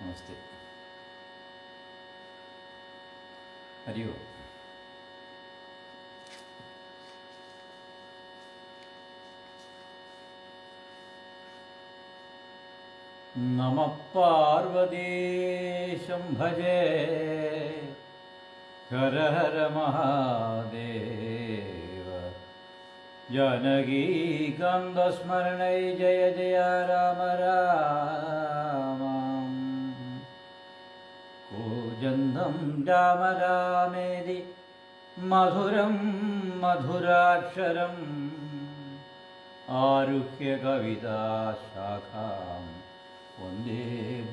नमस्ते। हरि ओम। नमः पार्वतीशं भजे, हर हर महादेव। जानकीकान्तस्मरणै जय जय राम राम। कूजन्तं राम रामेति मधुरं मधुराक्षरम् आरुह्य कविताशाखां वन्दे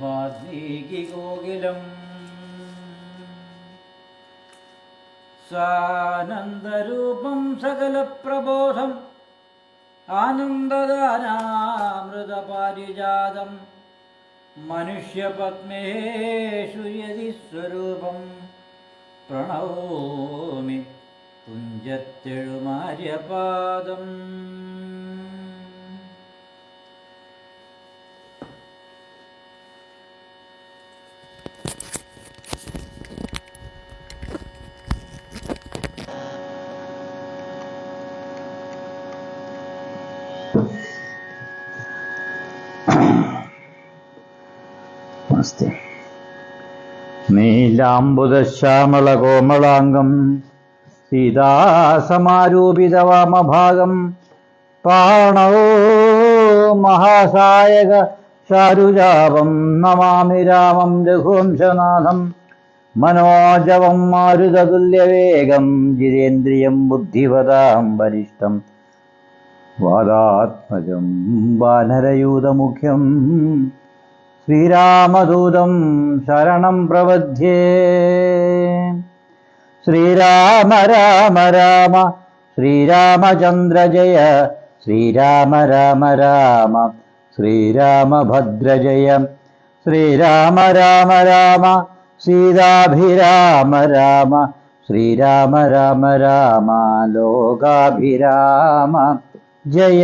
वाल्मीकिकोकिलम्। सानन्दरूपं सकलप्रबोधम् आनन्ददानामृतपारिजातं मनुष्यपद्मेषु यदि स्वरूपं प्रणौमि तुञ्जत्तेळुमार्यपादम्। നമസ്തേ. നീലാംബുദശ്യാമളകോമളാംഗം സീതാസമാരൂപിതവാമഭാഗം പാണോ മഹാസായക ചാരുജാപം നമാമി രാമം രഘുവംശനാഥം മനോജവം മാരുതതുല്യവേഗം ജിതേന്ദ്രിയം ബുദ്ധിവതാം വരിഷ്ഠം വാദാത്മജം വാനരയൂതമുഖ്യം ശ്രീരാമദൂതം ശരണം പ്രപദ്യേ. ശ്രീരാമ രാമ രാമ ശ്രീരാമചന്ദ്ര ജയ, ശ്രീരാമ രാമ രാമ ശ്രീരാമഭദ്ര ജയ, ശ്രീരാമ രാമ രാമ സീതാഭിരാമ രാമ, ശ്രീരാമ രാമ രാമ ലോകാഭിരാമ ജയ,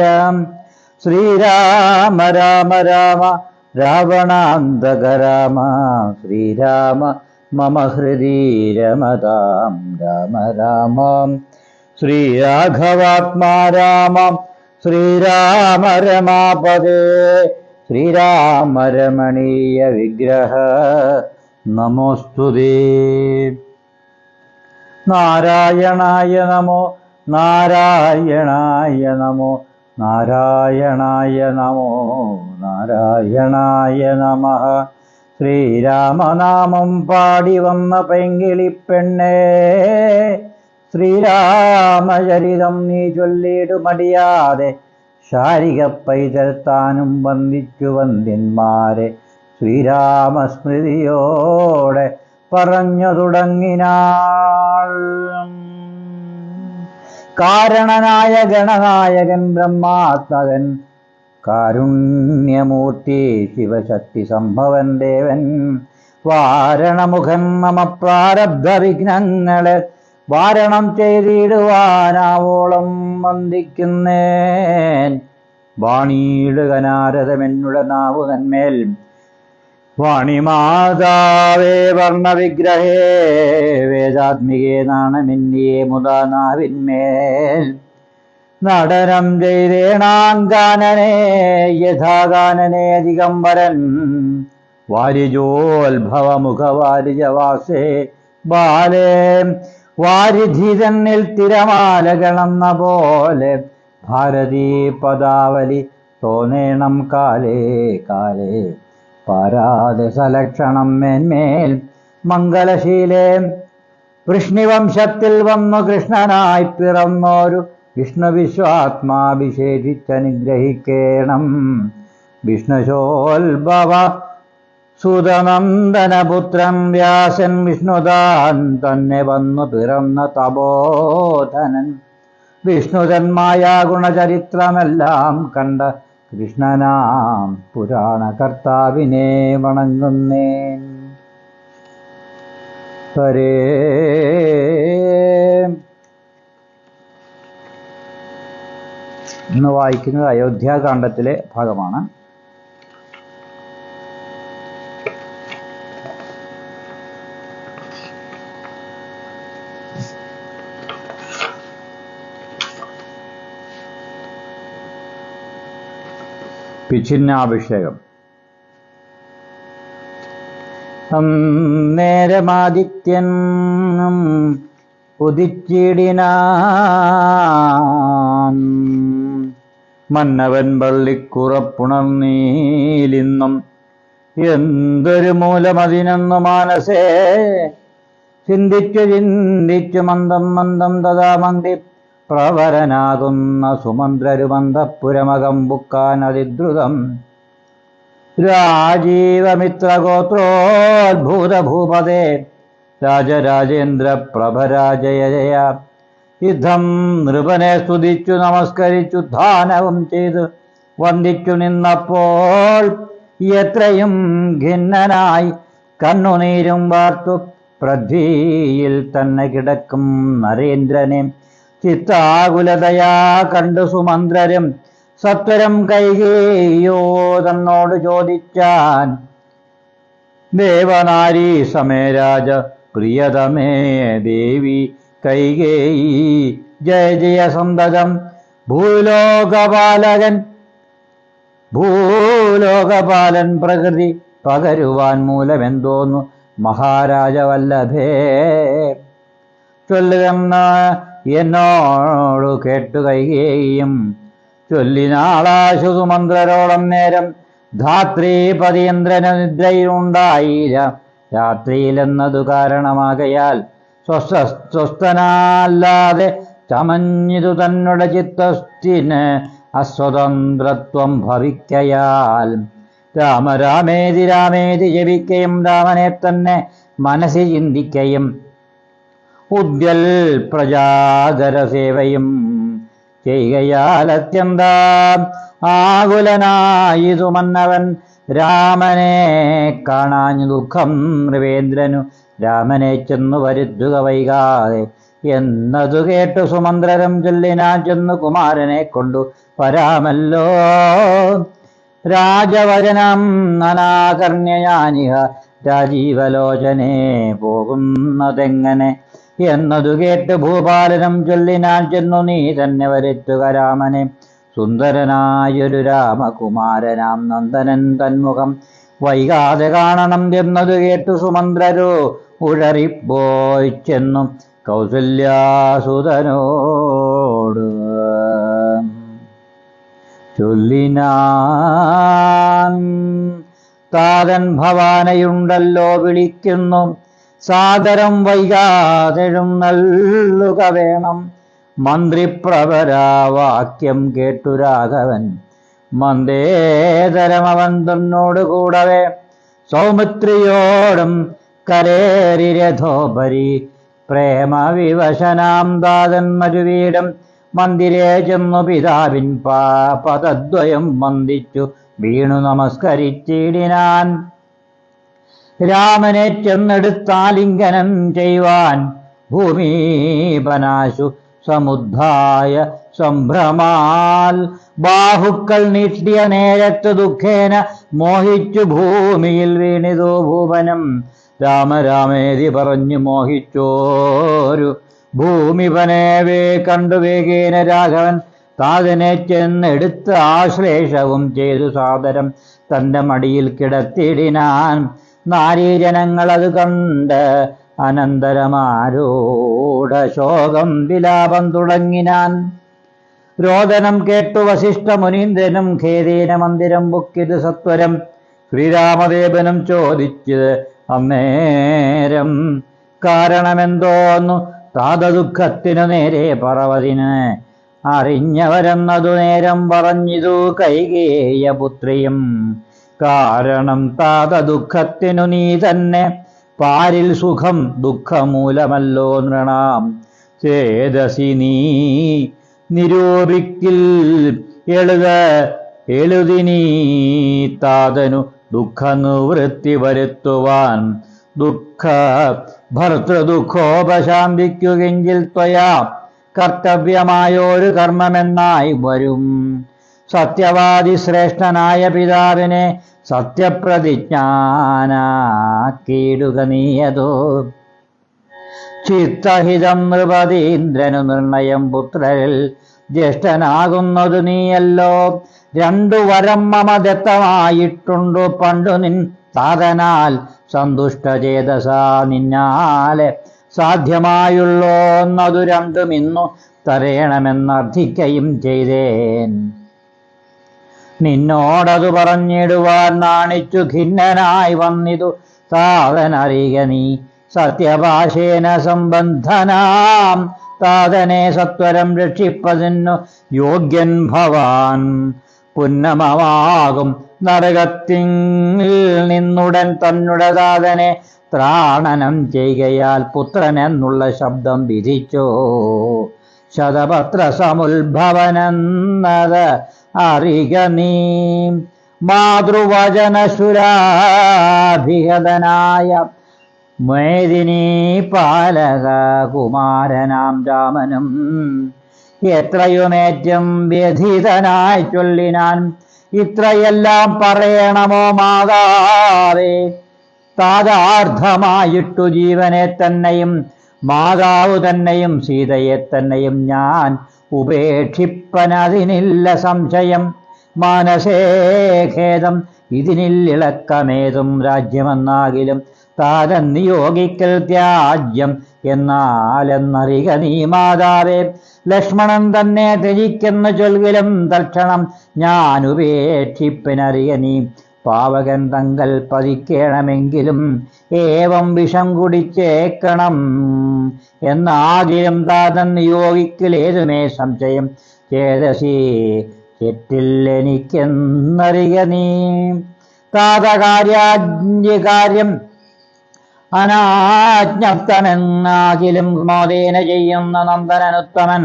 ശ്രീരാമ രാമ രാമ രാവണാന്തക രാമ, ശ്രീരാമ മമ ഹൃദി രമതാം രാമ രാമ, ശ്രീരാഘവാത്മാ രാമ ശ്രീരാമ രമാപദേ, ശ്രീരാമ രമണീയ വിഗ്രഹ നമോസ്തുതേ. നാരായണായ നമോ നാരായണായ നമോ നാരായണായ നമോ നാരായണായ നമഃ. ശ്രീരാമനാമം പാടി വന്ന പെങ്കിളിപ്പെണ്ണേ, ശ്രീരാമചരിതം നീ ചൊല്ലിടുമടിയാതെ ശാരിക പൈതൽ താനും വന്ദിച്ചു വന്ദ്യന്മാരെ ശ്രീരാമസ്മൃതിയോടെ പറഞ്ഞു തുടങ്ങിനാൾ. കാരണനായ ഗണനായകൻ ബ്രഹ്മാത്മകൻ കാരുണ്യമൂർത്തി ശിവശക്തി സംഭവൻ ദേവൻ വാരണമുഖൻ മമ പ്രാരബ്ധ വിഘ്നങ്ങളെ വാരണം ചെയ്തിടുവാനാവോളം വന്ദിക്കുന്നേൻ. വാണിയിടുക നാരദമെന്നുടെ നാവു തന്മേൽ, വാണിമാതാവേ വർണ്ണവിഗ്രഹേ വേദാത്മികേ നാണമെന്നിയേ മുതാ നാവിന്മേൽ. നടനം ചെയ്തേണാങ്കാനനേ യഥാകാനനേ ദിഗംബരൻ, വാരിജോത്ഭവമുഖവാരിജവാസേ ബാലേ, വാരിധി തന്നിൽ തിരമാലകളെന്ന പോലെ ഭാരതീ പദാവലി തോന്നേണം കാലേ കാലേ. പാരാതെ സലക്ഷണം മേന്മേൽ മംഗളശീലേ, വൃഷ്ണിവംശത്തിൽ വന്നു കൃഷ്ണനായി പിറന്നോരു വിഷ്ണു വിശ്വാത്മാഭിഷേചിച്ചനുഗ്രഹിക്കേണം. വിഷ്ണുശോത്ഭവ സുതനന്ദനപുത്രൻ വ്യാസൻ വിഷ്ണുതാൻ തന്നെ വന്നു പിറന്ന തപോധനൻ. വിഷ്ണുതന്മായ ഗുണചരിത്രമെല്ലാം കണ്ട കൃഷ്ണനാം പുരാണകർത്താവിനെ വണങ്ങുന്നേൻ. ഹരേ ഇന്ന് വായിക്കുന്നത് അയോധ്യാകാണ്ഡത്തിലെ ഭാഗമാണ്. പിച്ചിന്നാഭിഷേകം. നേരമാദിത്യൻ ഉദിച്ചിടിനാൻ മന്നവൻ പള്ളിക്കുറപ്പുണർന്നീലിന്നും എന്തൊരു മൂലമതിനെന്നു മാനസേ ചിന്തിച്ചു ചിന്തിച്ചു മന്ദം മന്ദം തഥാ മന്ദി പ്രവരനാകുന്ന സുമന്ത്രരുമന്തപുരമകം ബുക്കാൻ അതിദ്രുതം രാജീവമിത്രഗോത്രോദ്ഭൂതഭൂപതേ രാജരാജേന്ദ്ര പ്രഭരാജയ ജയ. യുദ്ധം നൃപനെ സ്തുതിച്ചു നമസ്കരിച്ചു ധാനവും ചെയ്തു വന്ദിച്ചു നിന്നപ്പോൾ എത്രയും ഖിന്നനായി കണ്ണുനീരും വാർത്തു പൃഥ്വിയിൽ തന്നെ കിടക്കും നരേന്ദ്രനെ ചിത്താകുലതയാ കണ്ടു സുമന്ത്രരും സത്വരം കൈകേയോ തന്നോട് ചോദിച്ചാൻ, ദേവനാരീ സമേരാജ പ്രിയതമേ ദേവി കൈകേയി ജയ ജയ സന്തതം. ഭൂലോകപാലൻ പ്രകൃതി പകരുവാൻ മൂലമെന്തോന്നു മഹാരാജവല്ലഭേ ചൊല്ലുകെന്ന് എന്നോടു കേട്ടു കൈകേയും ചൊല്ലിനാളാശു സുമന്ത്രരോളം നേരം. ധാത്രീപതിയന്ത്രന് നിദ്രയിലുണ്ടായില്ല രാത്രിയിലെന്നതു കാരണമാകയാൽ സ്വസ്ഥനാല്ലാതെ ചമഞ്ഞിതു തന്നുടെ ചിത്തസ്ഥിന് അസ്വതന്ത്രത്വം ഭവിക്കയാൽ രാമരാമേതി രാമേതി ജപിക്കയും രാമനെ തന്നെ മനസ്സിൽ ചിന്തിക്കയും ഉദ്യൽ പ്രജാകര സേവയും ചെയ്കയാൽ അത്യന്ത ആകുലനായിതു മന്നവൻ രാമനെ കാണാഞ്ഞു ദുഃഖം നൃപേന്ദ്രനു രാമനെ ചെന്നു വരുത്തുക വൈകാതെ എന്നതു കേട്ടു സുമന്ത്രരം ചൊല്ലിനാൻ ചെന്നു കുമാരനെ കൊണ്ടു വരാമല്ലോ രാജവചനം അനാകർണ്യയാനിഹ രാജീവലോചനെ പോകുന്നതെങ്ങനെ എന്നതു കേട്ട് ഭൂപാലനം ചൊല്ലിനാൻ ചെന്നു നീ തന്നെ വരുത്തുക രാമനെ സുന്ദരനായൊരു രാമകുമാരനാം നന്ദനൻ തന്മുഖം വൈകാതെ കാണണം എന്നതു കേട്ടു സുമന്ത്രരോ ഉഴറിപ്പോയി ചെന്നു കൗസല്യാസുതനോട് ചൊല്ലിനാൻ, താതൻ ഭവാനയുണ്ടല്ലോ വിളിക്കുന്നു സാദരം വൈകാതെഴുന്നള്ളുക വേണം. മന്ത്രിപ്രവരാവാക്യം കേട്ടു രാഘവൻ മന്ദേതരമവൻ തന്നോട് കൂടവേ സൗമിത്രിയോടും കരേറി രഥോപരി പ്രേമവിവശനാം ദാതൻ മരുവീടും മന്ദിരേ ചെന്നു പിതാവിൻ പദദ്വയം വന്ദിച്ചു വീണു നമസ്കരിച്ചിടിനാൻ. രാമനെ ചെന്നെടുത്താലിംഗനം ചെയ്യുവാൻ ഭൂമീപനാശു സമുദ്ധായ സംഭ്രമാൽ ബാഹുക്കൾ നീട്ടിയ നേരത്ത് ദുഃഖേന മോഹിച്ചു ഭൂമിയിൽ വീണിതു ഭൂപനം. രാമരാമേതി പറഞ്ഞു മോഹിച്ചോരു ഭൂമിപനേവേ കണ്ടു വേഗേന രാഘവൻ താതനെ ചെന്നെടുത്ത് ആശ്ലേഷവും ചെയ്തു സാദരം തന്റെ മടിയിൽ കിടത്തിടിനാൻ. നാരീജനങ്ങളത് കണ്ട് അനന്തരമാരൂഢ ശോകം വിലാപം തുടങ്ങിനാൻ. രോദനം കേട്ടു വസിഷ്ഠ മുനീന്ദ്രനും ഖേദേന മന്ദിരം ബുക്കിത് സത്വരം ശ്രീരാമദേവനും ചോദിച്ചത് അന്നേരം കാരണമെന്തോന്നു താതദുഃഖത്തിനു നേരെ പറവതിന് അറിഞ്ഞവരെന്നതു നേരം പറഞ്ഞിതു കൈകേയപുത്രിയും. കാരണം താതദുഃഖത്തിനു നീ തന്നെ പാരിൽ സുഖം ദുഃഖമൂലമല്ലോ നൃണാം ചേതസി നീ നിരൂപിക്കിൽ എഴുതിനീ താതനു ദുഃഖനിവൃത്തി വരുത്തുവാൻ. ഭർത്തൃദുഃഖോപശാന്തിക്കുകെങ്കിൽ ത്വയാ കർത്തവ്യമായൊരു കർമ്മമെന്നായി വരും. സത്യവാദി ശ്രേഷ്ഠനായ പിതാവിനെ സത്യപ്രതിജ്ഞാനാക്കിയിടുക നീയതോ. ചിത്തഹിതം നൃപതീന്ദ്രനു നിർണയം പുത്രരിൽ ജ്യേഷ്ഠനാകുന്നതു നീയല്ലോ. രണ്ടു വരം മമ ദത്തമായിട്ടുണ്ടു പണ്ടു നിൻ താതനാൽ സന്തുഷ്ടചേതസാ നിന്നാലെ സാധ്യമായുള്ളോന്നതു രണ്ടും ഇന്നു തരേണമെന്നർത്ഥിക്കയും ചെയ്തേൻ. നിന്നോടതു പറഞ്ഞിടുവാൻ നാണിച്ചു ഖിന്നനായി വന്നിതു താതനറിക നീ. സത്യഭാഷേന സംബന്ധനാം താതനെ സത്വരം രക്ഷിപ്പതിന്നു യോഗ്യൻ ഭവാൻ. പുന്നമമാകും നരകത്തിൽ നിന്നുടൻ തന്നുടെ താതനെ ത്രാണനം ചെയ്കയാൽ പുത്രനെന്നുള്ള ശബ്ദം വിധിച്ചോ. ശതപത്ര സമുത്ഭവനെന്നത് അറിക നീ. മാതൃവചനശുരാഭിഗതനായ മേദിനി പാലക കുമാരനാം രാമനും എത്രയുമേറ്റം വ്യഥിതനായി ചൊല്ലിനാൻ. ഇത്രയെല്ലാം പറയണമോ മാതാവേ, താതാർത്ഥമായിട്ടു ജീവനെ തന്നെയും മാതാവ് തന്നെയും സീതയെ തന്നെയും ഞാൻ ഉപേക്ഷിപ്പനതിനില്ല സംശയം. മാനസേ ഖേദം ഇതിനില്ലിളക്കമേതും രാജ്യമെന്നാകിലും താതൻ നിയോഗിക്കൽ ത്യാജ്യം എന്നാലെന്നറിക നീ മാതാവേ. ലക്ഷ്മണൻ തന്നെ ത്യജിക്കെന്ന് ചൊൽകിലും തൽക്ഷണം ഞാൻ ഉപേക്ഷിപ്പിനറിയ നീ. പാവകൻ തങ്കൽ പതിക്കേണമെങ്കിലും ഏവം വിഷം കുടിച്ചേക്കണം എന്നാകിലും താതൻ നിയോഗിക്കലേതുമേ സംശയം. ചേതസി തെറ്റില്ലെനിക്കെന്നറിയ നീ. താതകാര്യം അനാജ്ഞപ്തനെന്നാകിലും മോദേന ചെയ്യുന്ന നന്ദനനുത്തമൻ.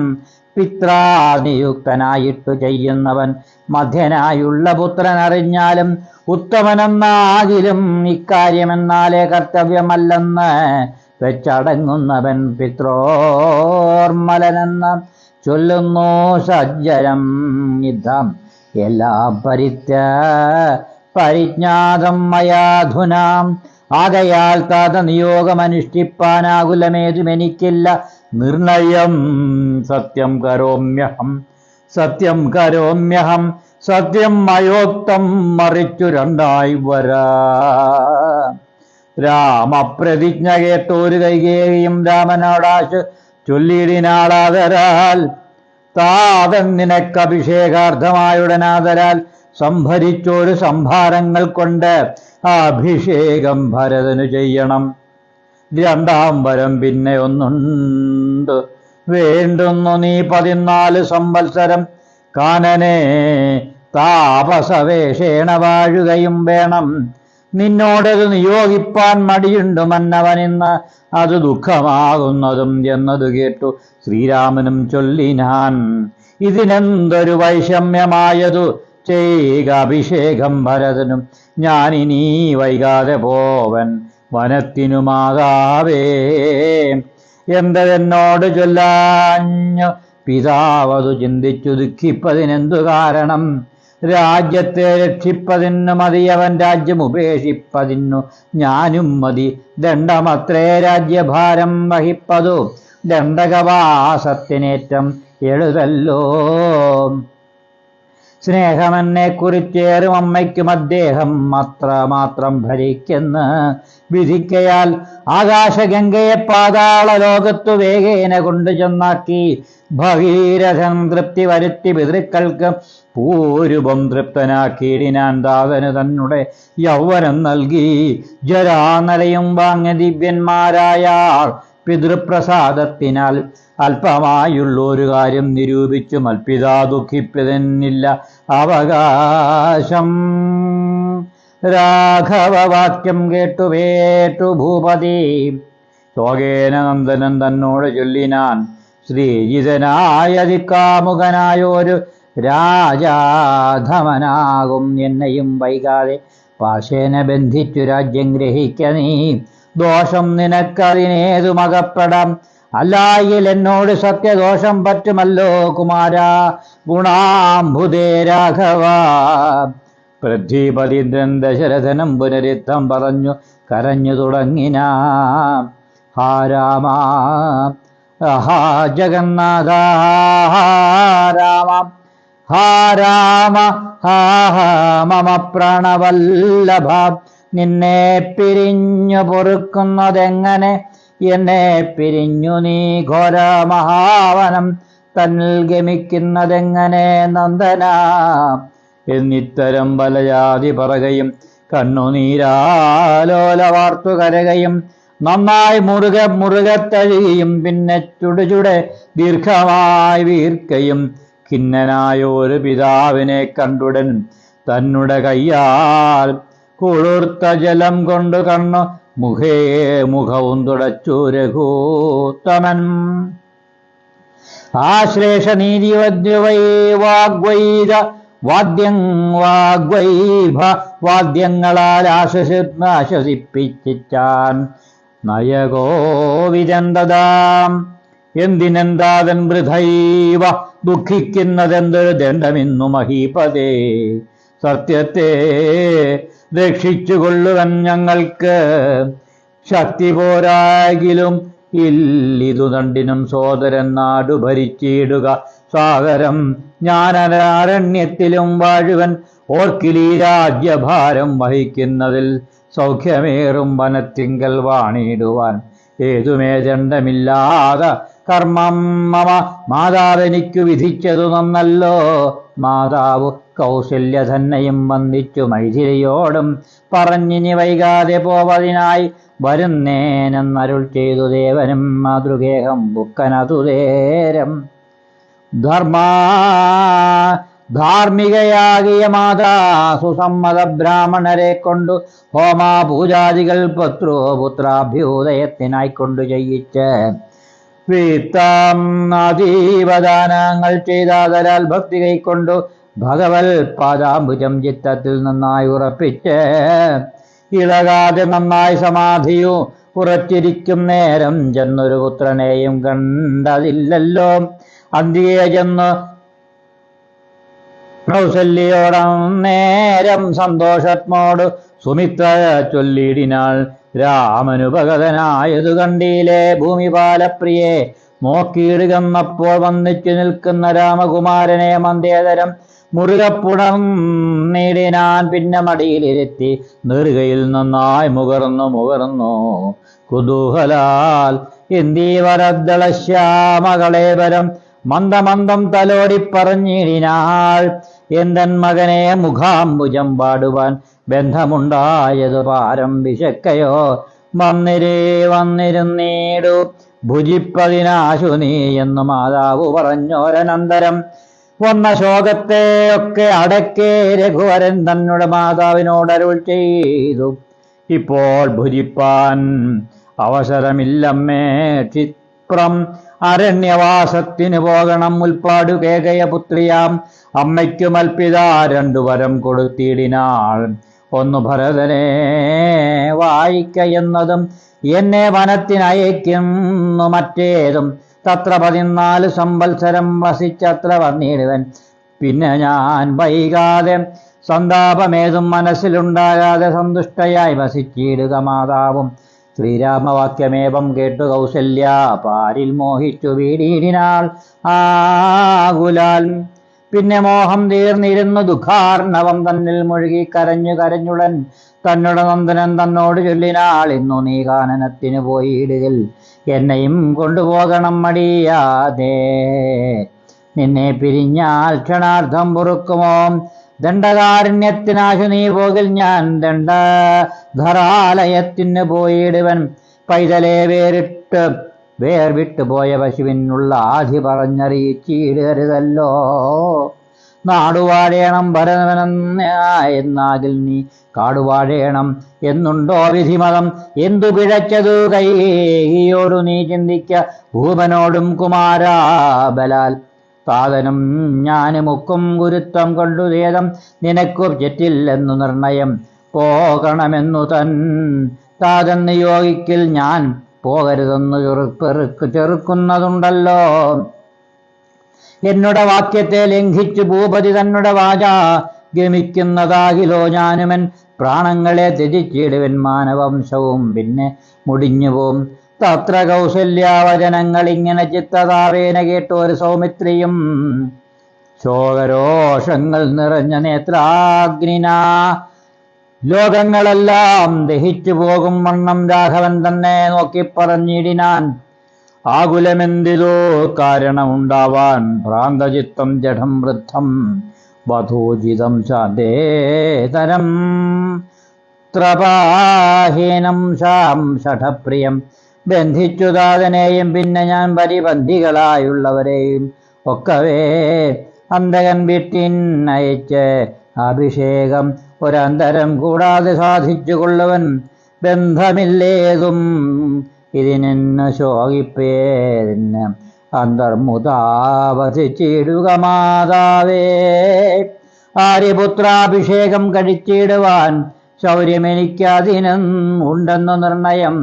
പിത്രാനിയുക്തനായിട്ടു ചെയ്യുന്നവൻ മധ്യനായുള്ള പുത്രൻ അറിഞ്ഞാലും ഉത്തമനെന്നാകിലും ഇക്കാര്യമെന്നാലേ കർത്തവ്യമല്ലെന്ന് വെച്ചടങ്ങുന്നവൻ പിത്രോർമലനെന്ന് ചൊല്ലുന്നു സജ്ജനം. യുദ്ധം എല്ലാം പരിജ്ഞാതം മയാധുനാം. ആകയാൽ താത നിയോഗമനുഷ്ഠിപ്പാനാകുലമേതുമെനിക്കില്ല നിർണയം. സത്യം കരോമ്യഹം സത്യം മയോക്തം മറിച്ചു രണ്ടായി വരാ. രാമപ്രതിജ്ഞ കേട്ടോരു കൈകേയും രാമനോടാശു ചൊല്ലിയിടിനാളാതരാൽ. താതൻ നിനക്കഭിഷേകാർത്ഥമായുടനാതരാൽ സംഭരിച്ചോരു സംഭാരങ്ങൾ കൊണ്ട് അഭിഷേകം ഭരതനു ചെയ്യണം. രണ്ടാം വരം പിന്നെ ഒന്നുണ്ട് വേണ്ടുന്നു നീ 14 സംവത്സരം കാനനെ താപസവേഷേണ വാഴുകയും വേണം. നിന്നോടത് നിയോഗിപ്പാൻ മടിയുണ്ടു മന്നവനിന്ന് അത് ദുഃഖമാകുന്നതും എന്നതു കേട്ടു ശ്രീരാമനും ചൊല്ലിനാൻ. ഇതിനെന്തൊരു വൈഷമ്യമായതു ചെയ്യുക അഭിഷേകം ഭരതനും. ഞാനിനീ വൈകാതെ പോവൻ വനത്തിനുമാകാവേ. എന്തെന്നോട് ചൊല്ലാഞ്ഞു പിതാവതു ചിന്തിച്ചു ദുഃഖിപ്പതിനെന്തു കാരണം. രാജ്യത്തെ രക്ഷിപ്പതിനു മതിയവൻ രാജ്യം ഉപേക്ഷിപ്പതിനു ഞാനും മതി. ദണ്ഡമത്രേ രാജ്യഭാരം വഹിപ്പതു ദണ്ഡകവാസത്തിനേറ്റം എഴുതല്ലോ. സ്നേഹമെന്നെ കുറിച്ചേറും അമ്മയ്ക്കും അദ്ദേഹം മാത്രം ഭരിക്കെന്ന് വിധിക്കയാൽ ആകാശഗംഗയെ പാതാള ലോകത്തു വേഗേന കൊണ്ടു ചെന്നാക്കി ഭഗീരഥൻ തൃപ്തി വരുത്തി പിതൃക്കൾക്ക് പൂരൂപം തൃപ്തനാക്കിയിടിനാൻ. താതന് തന്നെ യൗവനം നൽകി ജരാനലയും വാങ്ങ ദിവ്യന്മാരായ പിതൃപ്രസാദത്തിനാൽ അല്പമായുള്ളൊരു കാര്യം നിരൂപിച്ചു മൽപിതാ ദുഃഖിപ്പതെന്നില്ല അവകാശം. രാഘവവാക്യം കേട്ടു ഭൂപതി ശോകേന നന്ദനൻ തന്നോട് ചൊല്ലിനാൻ. ശ്രീജിതനായതിക്കാമുകനായൊരു രാജാധമനാകും എന്നെയും വൈകാതെ പാശേന ബന്ധിച്ചു രാജ്യം ഗ്രഹിക്ക നീ. ദോഷം നിനക്കതിനേതുമകപ്പെടാം അല്ലായിൽ എന്നോട് സത്യദോഷം പറ്റുമല്ലോ കുമാര. ഗുണാംബുദേ രാഘവ. പൃഥ്വിപതീന്ദ്രൻ ദശരഥനും പുനരുദ്ധം പറഞ്ഞു കരഞ്ഞു തുടങ്ങിനാ. ഹാ രാമ ഹാ ജഗന്നാഥ രാമ ഹാ രാമ ഹാ ഹാ മമ പ്രാണവല്ലഭ, നിന്നെ പിരിഞ്ഞു പൊറുക്കുന്നതെങ്ങനെ, എന്നെ പിരിഞ്ഞു നീ ഘോര മഹാവനം തന്നിൽ ഗമിക്കുന്നതെങ്ങനെ നന്ദന എന്നിത്തരം പലജാതി പറയുകയും കണ്ണുനീരാലോല വാർത്തു കരകയും നന്നായി മുറുകെ തഴുകിയും പിന്നെ ചുടുചുടെ ദീർഘമായി വീർക്കയും ഖിന്നനായ ഒരു പിതാവിനെ കണ്ടുടൻ തന്നുടെ കയ്യാൽ കുളിർത്ത ജലം കൊണ്ട് കണ്ണു മുഖവും തുടച്ചു രഘൂത്തമൻ. ആശ്ലേഷ നീതിവദ്വൈവാഗ്വൈത വാദ്യങ്ങളാൽ ആശ്വസിപ്പിച്ചാൻ നയഗോവിദന്തതാം. എന്തിനെന്താതൻ വൃഥൈവ ദുഃഖിക്കുന്നതെന്തൊരു ദണ്ഡമിന്നു മഹീപതേ, സത്യത്തെ രക്ഷിച്ചുകൊള്ളുവൻ ഞങ്ങൾക്ക് ശക്തി പോരാകിലും ഇല്ലിതു നണ്ടിനും സോദരൻ നാടു ഭരിച്ചിടുക സാഗരം ജ്ഞാനാരണ്യത്തിലും വാഴുവൻ ഓർക്കിലീ രാജ്യഭാരം വഹിക്കുന്നതിൽ സൗഖ്യമേറും വനത്തിങ്കൽ വാണിടുവാൻ ഏതുമേ ദണ്ഡമില്ലാതെ കർമ്മം മമ മാതാവെനിക്കു വിധിച്ചതു നന്നല്ലോ. മാതാവ് കൗസല്യ തന്നെയും വന്ദിച്ചു മൈഥിലിയോടും പറഞ്ഞിനി വൈകാതെ പോവതിനായി വരുന്നേനെന്നരുൾ ചെയ്തു ദേവനും മാതൃഗേഹം ബുക്കനതുതേരം. ധാർമ്മികയാകിയ മാതാ സുസമ്മത ബ്രാഹ്മണരെ കൊണ്ടു ഹോമാപൂജാദികൾ പുത്രാഭ്യുദയത്തിനായിക്കൊണ്ടു ചെയ്യിച്ച് വീത്താം അതീവദാനങ്ങൾ ചെയ്താതരാൽ ഭക്തി കൈക്കൊണ്ടു ഭഗവൽ പാദാംബുജം ചിത്തത്തിൽ നന്നായി ഉറപ്പിച്ച് ഇളകാതെ നന്നായി സമാധിയു ഉറച്ചിരിക്കും നേരം ചെന്നൊരു പുത്രനെയും കണ്ടതില്ലല്ലോ. അന്തികെ ചെന്ന് കൗസല്യോടം നേരം സന്തോഷത്മോട് സുമിത്ര ചൊല്ലിടിനാൾ, രാമനുപഗതനായതു കണ്ടീലേ ഭൂമിപാലപ്രിയെ നോക്കിയിടുകന്നപ്പോൾ വന്നിച്ചു നിൽക്കുന്ന രാമകുമാരനെ മന്ദേതരം മുറുകപ്പുണർന്നിടിനാൻ. പിന്നെ മടിയിലിരുത്തി നെറുകയിൽ നന്നായി മുകർന്നു കുതൂഹലാൽ ഇന്ദീവരദ്ദളശ്യാമകളേവരം മന്ദമന്ദം തലോടി പറഞ്ഞിടിനാൾ, എന്തൻ മകനെ മുഖാംബുജം പാടുവാൻ ബന്ധമുണ്ടായതു പാരം വിശക്കയോ വന്നിരുന്നീടു ഭുജിപ്പതിനാശു നീ എന്നു മാതാവ് പറഞ്ഞോരനന്തരം. വന്ന ശോകത്തെ ഒക്കെ അടക്കേ രഘുവരൻ തന്നുടെ മാതാവിനോടരുൾ ചെയ്തു, ഇപ്പോൾ ഭുജിപ്പാൻ അവസരമില്ലമ്മേ, ക്ഷിപ്രം അരണ്യവാസത്തിനു പോകണം. ഉൽപ്പാടു കേകയ പുത്രിയാം അമ്മയ്ക്കു മൽപ്പിത രണ്ടു വരം കൊടുത്തിടിനാൾ. ഒന്ന് ഭരതനെ വായിക്ക എന്നതും എന്നെ വനത്തിനയക്കുന്നു മറ്റേതും. തത്ര 14 സംവത്സരം വസിച്ചത്ര വന്നിടുവൻ. പിന്നെ ഞാൻ വൈകാതെ സന്താപമേതും മനസ്സിലുണ്ടാകാതെ സന്തുഷ്ടയായി വസിച്ചിടുക. മാതാവും ശ്രീരാമവാക്യമേവം കേട്ടു കൗസല്യ പാരിൽ മോഹിച്ചു വീടിനാൾ ആകുലാൽ. പിന്നെ മോഹം തീർന്നിരുന്നു ദുഃഖാർണവം തന്നിൽ മുഴുകി കരഞ്ഞുടൻ തന്നുടെ നന്ദനൻ തന്നോട് ചൊല്ലിനാൾ, ഇന്നു നീ കാനനത്തിന് പോയിടുകിൽ എന്നെയും കൊണ്ടുപോകണം മടിയാതെ. നിന്നെ പിരിഞ്ഞാൽ ക്ഷണാർത്ഥം പൊറുക്കുമോ ദണ്ഡകാരണ്യത്തിനാശു നീ പോകിൽ ഞാൻ ദണ്ഡധരാലയത്തിന് പോയിടുവൻ. പൈതലെ വേർവിട്ടുപോയ പശുവിനുള്ള ആധി പറഞ്ഞറിയിച്ചിടരുതല്ലോ. നാടുവാഴേണം ഭരതനെന്നാകിൽ നീ കാടുവാഴേണം എന്നുണ്ടോ വിധിമതം. എന്തു പിഴച്ചതു കൈയോടു നീ ചിന്തിക്ക ഭൂപനോടും കുമാരാബലാൽ. താതനും ഞാനുമൊക്കും ഗുരുത്വം കൊണ്ടു വേദം നിനക്കു ചെറ്റില്ലെന്നു നിർണയം. പോകണമെന്നു താതൻ നിയോഗിക്കിൽ ഞാൻ പോകരുതെന്നു ചെറുക്കുന്നതുണ്ടല്ലോ. എന്നുടെ വാക്യത്തെ ലംഘിച്ചു ഭൂപതി തന്നുടെ വാച ഗമിക്കുന്നതാകിലോ ഞാനുമൻ പ്രാണങ്ങളെ ത്യജിച്ചിടുവൻ. മാനവംശവും പിന്നെ മുടിഞ്ഞുപോം. തത്ര കൗസല്യാവചനങ്ങൾ ഇങ്ങനെ ചിത്തതാവേന കേട്ടു ഒരു സൗമിത്രിയും ശോകരോഷങ്ങൾ നിറഞ്ഞ നേത്രാഗ്നിന ലോകങ്ങളെല്ലാം ദഹിച്ചു പോകും വണ്ണം രാഘവൻ തന്നെ നോക്കി പറഞ്ഞിടിനാൻ. ആകുലമെന്തിലോ കാരണമുണ്ടാവാൻ ഭ്രാന്തചിത്തം ജഡം വൃദ്ധം വധൂജിതം ശാന്തേതരം ത്രപാഹീനം ശാം ഷഠപ്രിയം. ബന്ധിച്ചു താതനെയും പിന്നെ ഞാൻ പരിബന്ധികളായുള്ളവരെയും ഒക്കവേ അന്തകൻ വീട്ടിനയച്ച് അഭിഷേകം ഒരന്തരം കൂടാതെ സാധിച്ചു കൊള്ളുവൻ. ബന്ധമില്ലേതും ഇതിനെന്ന് ശോകിപ്പേരിന് അന്തർമുതാവസിച്ചിടുക മാതാവേ. ആര്യപുത്രാഭിഷേകം കഴിച്ചിടുവാൻ ശൗര്യമെനിക്കതിനും ഉണ്ടെന്നു നിർണയം.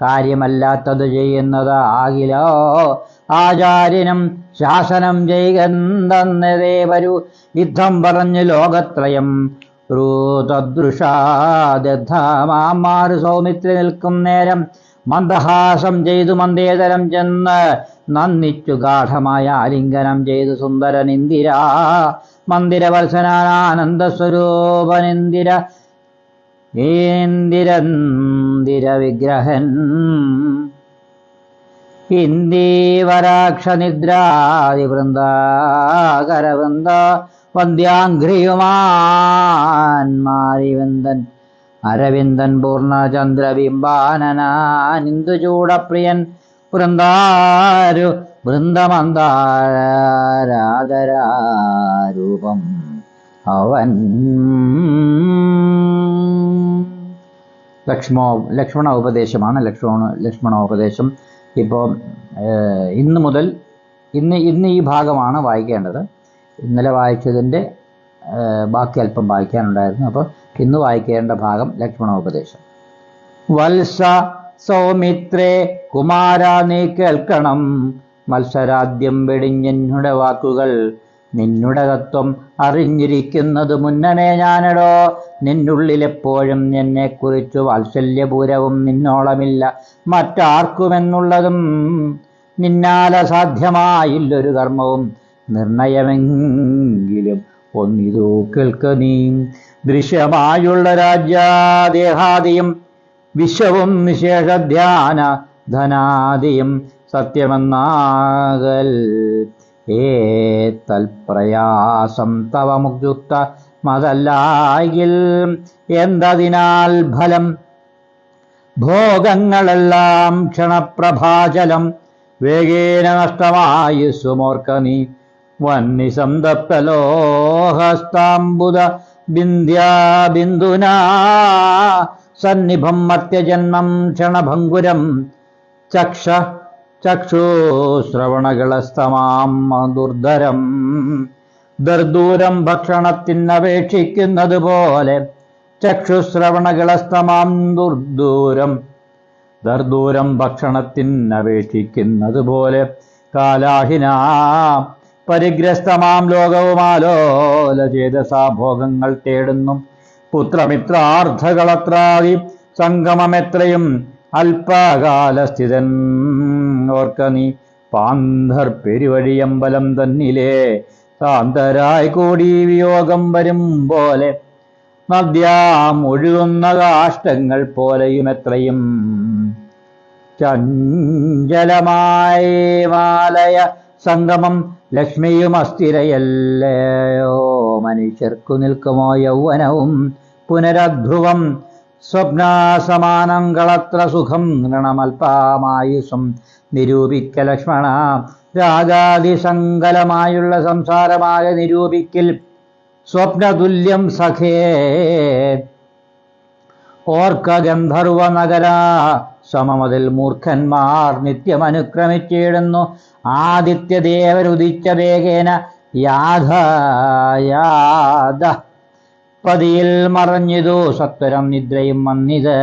കാര്യമല്ലാത്തത് ചെയ്യുന്നത് ആകിലോ ആചാര്യനും ശാസനം ചെയ്യുന്നതേ വരൂ. യുദ്ധം പറഞ്ഞു ലോകത്രയം തദ്ദൃശാദമാര് സൗമിത്രി നിൽക്കും നേരം മന്ദഹാസം ചെയ്തു മന്ദേതരം ചെന്ന് നന്ദിച്ചു ഗാഠമായ ആലിംഗനം ചെയ്തു സുന്ദരനിന്ദിര മന്ദിരവത്സനാനന്ദസ്വരൂപനിന്ദിര ഇന്ദിരന്ദിര വിഗ്രഹൻ ഇന്ദീവരാക്ഷനിദ്രാതിവൃന്ദാകരവൃന്ദ വന്ദ്യാഘ്രിയുമാൻമാരിവൃന്ദൻ അരവിന്ദൻ പൂർണ്ണചന്ദ്രബിംബാനനാനിന്ദുചൂടപ്രിയൻ വൃന്ദാരു വൃന്ദമന്ദാരാധരാരൂപം അവൻ. ലക്ഷ്മണ ഉപദേശമാണ്. ലക്ഷ്മണോപദേശം ഇപ്പോൾ ഇന്ന് മുതൽ ഇന്ന് ഈ ഭാഗമാണ് വായിക്കേണ്ടത്. ഇന്നലെ വായിച്ചതിൻ്റെ ബാക്കി അല്പം വായിക്കാനുണ്ടായിരുന്നു. അപ്പോൾ ഇന്ന് വായിക്കേണ്ട ഭാഗം ലക്ഷ്മണോപദേശം. വത്സ സൗമിത്രേ കുമാര നീ കേൾക്കണം, മത്സരാദ്യം വെടിഞ്ഞെന്നുടെ വാക്കുകൾ. നിന്നുടെ തത്വം അറിഞ്ഞിരിക്കുന്നത് മുന്നമേ ഞാനടോ. നിന്നുള്ളിലെപ്പോഴും എന്നെക്കുറിച്ചു വാത്സല്യപൂരവും നിന്നോളമില്ല മറ്റാർക്കുമെന്നുള്ളതും. നിന്നാല സാധ്യമായില്ലൊരു കർമ്മവും നിർണയമെങ്കിലും ഒന്നിതൂ കേൾക്ക നീ. ദൃശ്യമായുള്ള രാജ്യാദേഹാദിയും വിശ്വവും വിശേഷധ്യാന ധനാദിയും സത്യമെന്നാകൽ തൽപ്രയാസം തവ മുക്ത മതല്ലായിൽ എന്തതിനാൽ ഫലം. ഭോഗങ്ങളെല്ലാം ക്ഷണപ്രഭാചലം വേഗേന നഷ്ടമായി സുമോർക്ക നീ. വന്നിസന്തപ്തലോഹസ്താംബുദ ബിന്ദുനാ സന്നിഭം മർത്യജന്മം ക്ഷണഭംഗുരം. ചക്ഷുശ്രവണകളസ്തമാം ദുർധരം ദർദൂരം ഭക്ഷണത്തിനപേക്ഷിക്കുന്നത് പോലെ. ചക്ഷുശ്രവണകളസ്തമാം ദർദൂരം ഭക്ഷണത്തിനപേക്ഷിക്കുന്നത് പോലെ. കാലാഹിന പരിഗ്രസ്തമാം ലോകവുമാലോല ചേതസാ ഭോഗങ്ങൾ തേടുന്നു. പുത്രമിത്രാർത്ഥകളത്രാദി സംഗമമെത്രയും അല്പകാലസ്ഥിതൻ ഓർക്ക നീ. പാന്ധർ പെരുവഴിയമ്പലം തന്നിലെ സാന്തരായി കൂടി വിയോഗം വരും പോലെ. നദ്യാം ഒഴുകുന്ന കാഷ്ടങ്ങൾ പോലെയും എത്രയും ചഞ്ചലമായി മാലയ സംഗമം. ലക്ഷ്മിയും അസ്ഥിരയല്ലയോ മനുഷ്യർക്കു നിൽക്കുമോ യൗവനവും പുനരധ്രുവം. സ്വപ്നസമാനം കളത്ര സുഖം നൃണമൽപമായുസം നിരൂപിക്ക ലക്ഷ്മണ. രാഗാതിസങ്കലമായുള്ള സംസാരമായ നിരൂപിക്കൽ സ്വപ്നതുല്യം സഖേ. ഓർക്ക ഗന്ധർവ നഗര സമമതിൽ മൂർഖന്മാർ നിത്യമനുക്രമിച്ചിടുന്നു. ആദിത്യദേവരുദിച്ച വേഗേന യാഥ പതിയിൽ മറഞ്ഞിതു സത്വരം നിദ്രയും വന്നിത്.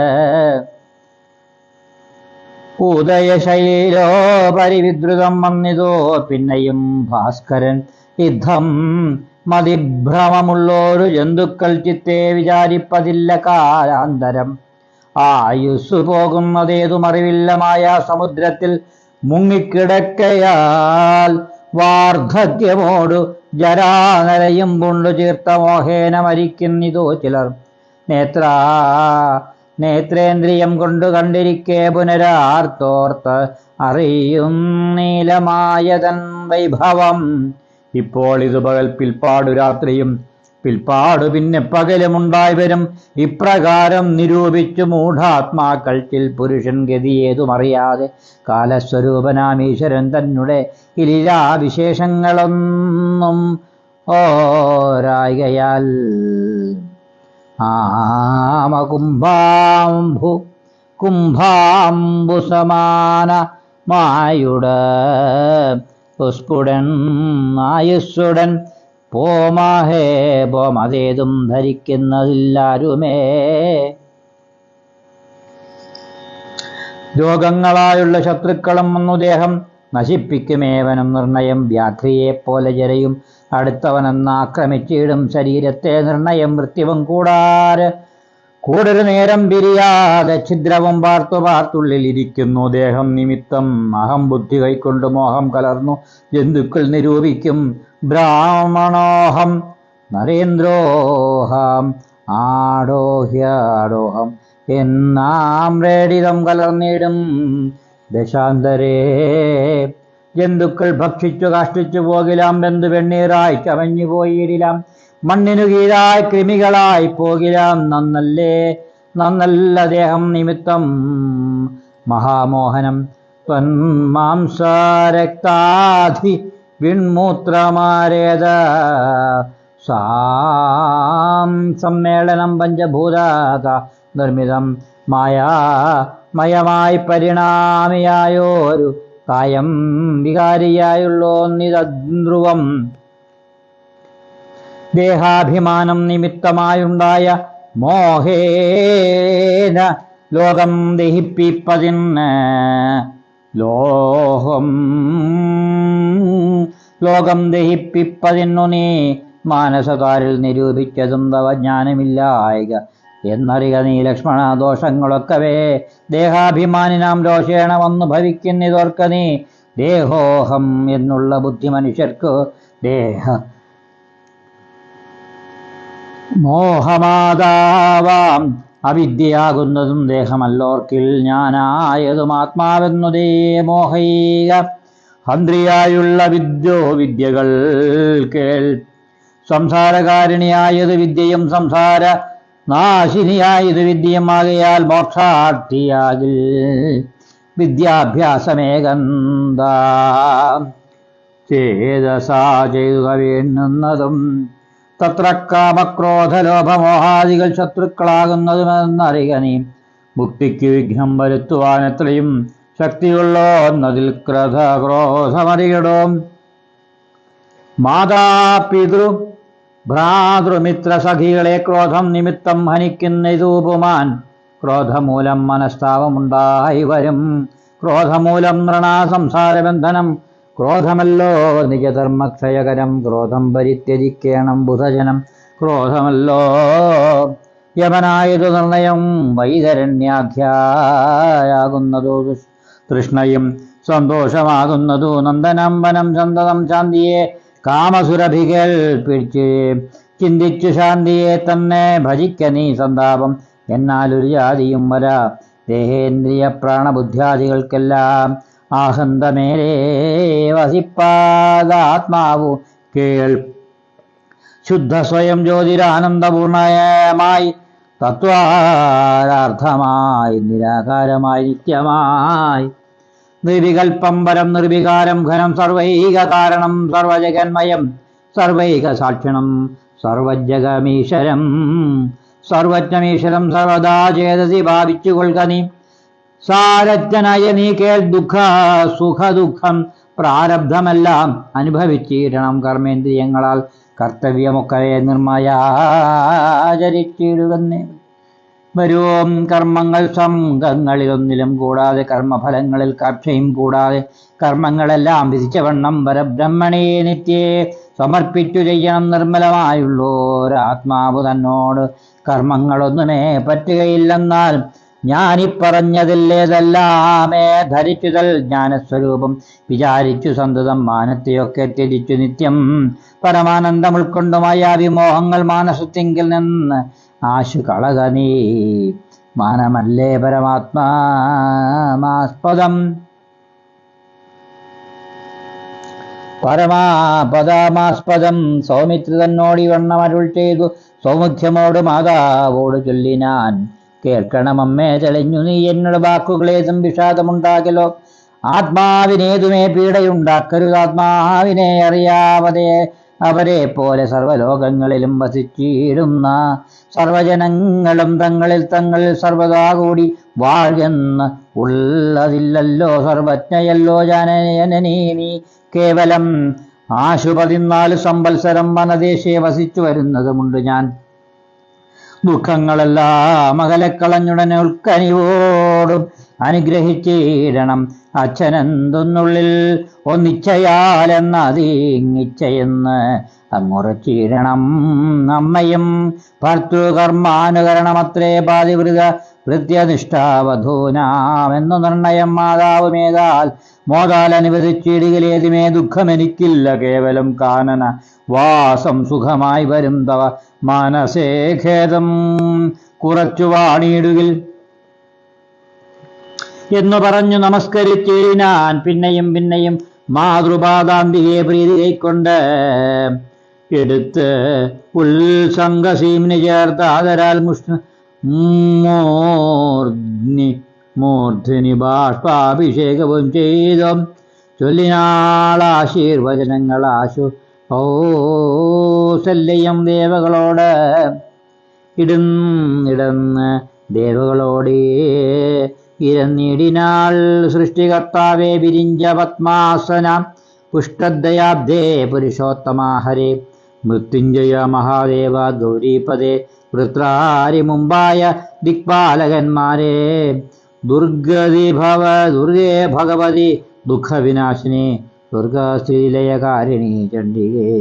ഉദയശൈലോ പരിവിദ്രുതം വന്നിതോ പിന്നെയും ഭാസ്കരൻ. യുദ്ധം മതിഭ്രമമുള്ളോരു ജന്തുക്കൾ ചിത്തെ വിചാരിപ്പതില്ല കാലാന്തരം. ആയുസ്സു പോകുന്നതേതുമറിവില്ല മായാ സമുദ്രത്തിൽ മുങ്ങിക്കിടക്കയാൽ വാർദ്ധക്യമോടു ജരാനരയും പുണ്ടു ചീർത്ത മോഹേന മരിക്കുന്നിതോ ചിലർ. നേത്രേന്ദ്രിയം കൊണ്ടു കണ്ടിരിക്കെ പുനരാർത്തോർത്ത് അറിയും നീലമായതൻ വൈഭവം. ഇപ്പോൾ ഇത് പകൽ, പിൽപ്പാടു രാത്രിയും, പിൽപ്പാടു പിന്നെ പകലുമുണ്ടായി വരും. ഇപ്രകാരം നിരൂപിച്ചു മൂഢാത്മാക്കൾ ചിൽ പുരുഷൻ ഗതിയേതുമറിയാതെ കാലസ്വരൂപനാമീശ്വരൻ തന്നെ ലീലാവിശേഷങ്ങളൊന്നും ഓരായികയാൽ കുംഭാംബുസമാനമായുടെ പുസ്ഫുടൻ ആയുസ്സുടൻ പോമതേതും ധരിക്കുന്നതില്ലാരുമേ. രോഗങ്ങളായുള്ള ശത്രുക്കളും വന്നു ദേഹം നശിപ്പിക്കുമേവനും നിർണയം. വ്യാഘ്രിയെപ്പോലെ ജരയും അടുത്തവനെന്ന് ആക്രമിച്ചിടും ശരീരത്തെ നിർണയം. മൃത്യുവും കൂടൊരു നേരം പിരിയാതെ ഛിദ്രവും പാർത്തുള്ളിൽ ഇരിക്കുന്നു. ദേഹം നിമിത്തം അഹം ബുദ്ധി കൈക്കൊണ്ട് മോഹം കലർന്നു ജന്തുക്കൾ നിരൂപിക്കും. ബ്രാഹ്മണോഹം നരേന്ദ്രോഹം ആഡോഹ്യാഡോഹം എന്നാമ്രേഡിതം കലർന്നിടും ദശാന്തരേ. ജന്തുക്കൾ ഭക്ഷിച്ചു കാഷ്ടിച്ചു പോകിലാം, ബന്ധു വെണ്ണീറായി ചമഞ്ഞു പോയിടിലാം. മണ്ണിനു കീഴായി കൃമികളായി പോകിലാം. നന്നല്ല ദേഹം നിമിത്തം മഹാമോഹനം. ത്വന്മാംസരക്താധി വിൺമൂത്രമാരേത സമ്മേളനം പഞ്ചഭൂതാത നിർമ്മിതം മയമായി പരിണാമിയായോരു കായം വികാരിയായുള്ളോന്നിതധ്രുവം. ദേഹാഭിമാനം നിമിത്തമായുണ്ടായ മോഹേന ലോകം ദഹിപ്പിപ്പതിന് ലോകം ദഹിപ്പിപ്പതിന്നു നീ മാനസകാരിൽ നിരൂപിച്ചതും തവ ജ്ഞാനമില്ലായിക എന്നറിക നീ ലക്ഷ്മണ. ദോഷങ്ങളൊക്കവേ ദേഹാഭിമാനിനാം രോഷേണ വന്നു ഭവിക്കുന്നിതോർക്ക നീ. ദേഹോഹം എന്നുള്ള ബുദ്ധി മനുഷ്യർക്ക് മോഹമാതാവാം അവിദ്യയാകുന്നതും ദേഹമല്ലോർക്കിൽ. ഞാനായതും ആത്മാവെന്നു മോഹൈക ഹന്ത്രിയായുള്ള വിദ്യകൾ കേൾ. സംസാരകാരിണിയായത് വിദ്യയും സംസാര നാശിനിയായത് വിദ്യയുമാകയാൽ മോക്ഷാർത്ഥിയാകിൽ വിദ്യാഭ്യാസമേകന്ത ചേതസാ ചെയ്യുക വേണ്ടുന്നതും. തത്ര കാമക്രോധലോഭമോഹാദികൾ ശത്രുക്കളാകുന്നതുമെന്നറിക നീ. മുക്തിക്ക് വിഘ്നം വരുത്തുവാൻ എത്രയും ശക്തിയുള്ളോ എന്നതിൽ ക്രോധമറിയിടും. മാതാപിതൃ ഭ്രാതൃമിത്ര സഖികളെ ക്രോധം നിമിത്തം ഹനിക്കുന്നതുപുമാൻ. ക്രോധമൂലം മനസ്താപമുണ്ടായി വരും. ക്രോധമൂലം നൃണാസംസാരബന്ധനം. ക്രോധമല്ലോ നിജധർമ്മക്ഷയകരം. ക്രോധം പരിത്യജിക്കേണം ബുധജനം. ക്രോധമല്ലോ യമനായതു നിർണയം. വൈതരണ്യാഖ്യായാകുന്നതു തൃഷ്ണയും സന്തോഷമാകുന്നതു. നന്ദനംബനം സന്തതം ശാന്തിയെ കാമസുരഭികൾ പിടിച്ച് ചിന്തിച്ചു ശാന്തിയെ തന്നെ ഭജിക്ക നീ. സന്താപം എന്നാലൊരു ജാതിയും വരാ. ദേഹേന്ദ്രിയ പ്രാണബുദ്ധ്യാദികൾക്കെല്ലാം ആഹന്തമേലേ വസിപ്പാതാത്മാവു കേൾ. ശുദ്ധ സ്വയം ജ്യോതിരാനന്ദപൂർണമായി തത്വാരാർത്ഥമായി നിരാകാരമായി നിത്യമായി. നിർവികൽപ്പം പരം നിർവികാരം ഘനം സർവൈക കാരണം സർവജഗന്മയം സർവൈക സാക്ഷിണം സർവജഗമീശ്വരം. സർവജ്ഞമീശ്വരം സർവദാ ചേതസി ഭാവിച്ചുകൊള്ളുക നീ. സാരജ്ഞനായ നീ കേൾ. സുഖദുഃഖം പ്രാരബ്ധമെല്ലാം അനുഭവിച്ചിടണം. കർമ്മേന്ദ്രിയങ്ങളാൽ കർത്തവ്യമൊക്കെ നിർമ്മയാചരിച്ചിടുകന്നേ. വരും കർമ്മങ്ങൾ സംഘങ്ങളിലൊന്നിലും കൂടാതെ കർമ്മഫലങ്ങളിൽ കാക്ഷയും കൂടാതെ കർമ്മങ്ങളെല്ലാം വിധിച്ചവണ്ണം പരബ്രഹ്മണേ നിത്യേ സമർപ്പിച്ചു ചെയ്യണം. നിർമ്മലമായുള്ളോരാത്മാവ് തന്നോട് കർമ്മങ്ങളൊന്നുമേ പറ്റുകയില്ലെന്നാൽ ഞാനിപ്പറഞ്ഞതില്ലേതെല്ലാമേ ധരിച്ചുതൽ ജ്ഞാനസ്വരൂപം വിചാരിച്ചു സന്തതം മാനത്തെയൊക്കെ ത്യജിച്ചു നിത്യം പരമാനന്ദം ഉൾക്കൊണ്ടുമായ വിമോഹങ്ങൾ മാനസത്തിങ്കിൽ നിന്ന് ആശു കളക നീ മാനമല്ലേ പരമാത്മാസ്പദം പരമാപദമാസ്പദം സൗമിത്ര തന്നോടി വണ്ണമരുൾ ചെയ്തു സൗമുഖ്യമോട് മാതാവോട് ചൊല്ലിനാൻ കേൾക്കണമമ്മേ തെളിഞ്ഞു നീ എന്നോട് വാക്കുകളേതും വിഷാദമുണ്ടാകലോ ആത്മാവിനേതുമേ പീഡയുണ്ടാക്കരുത് ആത്മാവിനെ അറിയാവതേ അവരെ പോലെ സർവലോകങ്ങളിലും വസിച്ചിടുന്ന സർവജനങ്ങളും തങ്ങളിൽ സർവദാ കൂടി വാഴെന്ന് ഉള്ളതില്ലല്ലോ സർവജ്ഞയല്ലോ ജനനീ നീ കേവലം 14 സംവത്സരം വനദേശേ വസിച്ചു വരുന്നതുമുണ്ട് ഞാൻ ദുഃഖങ്ങളെല്ലാം അകലക്കളഞ്ഞുടനെ ഉൾക്കനിവോടും അനുഗ്രഹിച്ചിടണം അച്ഛനെന്തൊന്നുള്ളിൽ ഒന്നിച്ചയാലെന്നതിങ്ങിച്ചയെന്ന് അങ്ങുറച്ചിടണം അമ്മയും ഭർത്തൃകർമാനുകരണമത്രേ പാതിവൃത കൃത്യനിഷ്ഠാവധൂനാമെന്നു നിർണയം മാതാവുമേതാൽ മോതാൽ അനുവദിച്ചിടുകലേതുമേ ദുഃഖമെനിക്കില്ല കേവലം കാനന വാസം സുഖമായി വരും തവ മനസേ ഖേദം കുറച്ചു വാണിയിടുകിൽ എന്നു പറഞ്ഞു നമസ്കരിച്ചിരിനാൻ പിന്നെയും മാതൃപാദാന്തിയെ പ്രീതി കൈക്കൊണ്ട് എടുത്ത് ഉത്സംഗസീമിന് ചേർത്ത് ആദരാൽ മൂർധിനി ബാഷ്പാഭിഷേകവും ചെയ്തു ചൊല്ലിനാളാശീർവചനങ്ങൾ ആശു കൗസല്യം ദേവകളോട് ഇടന്ന് ദേവകളോടേ ഇരന്നിടിനാൾ സൃഷ്ടികർത്താവേ വിരിഞ്ച പത്മാസന പുഷ്ടദയാബ്ദേ പുരുഷോത്തമാഹരേ മൃത്യുഞ്ജയ മഹാദേവ ഗൗരീപദേ വൃത്രാരി മുമ്പായ ദിക്പാലകന്മാരെ ദുർഗേ ഭഗവതി ദുഃഖവിനാശിനി ദുർഗാശ്രീലയകാരിണി ചണ്ഡികേ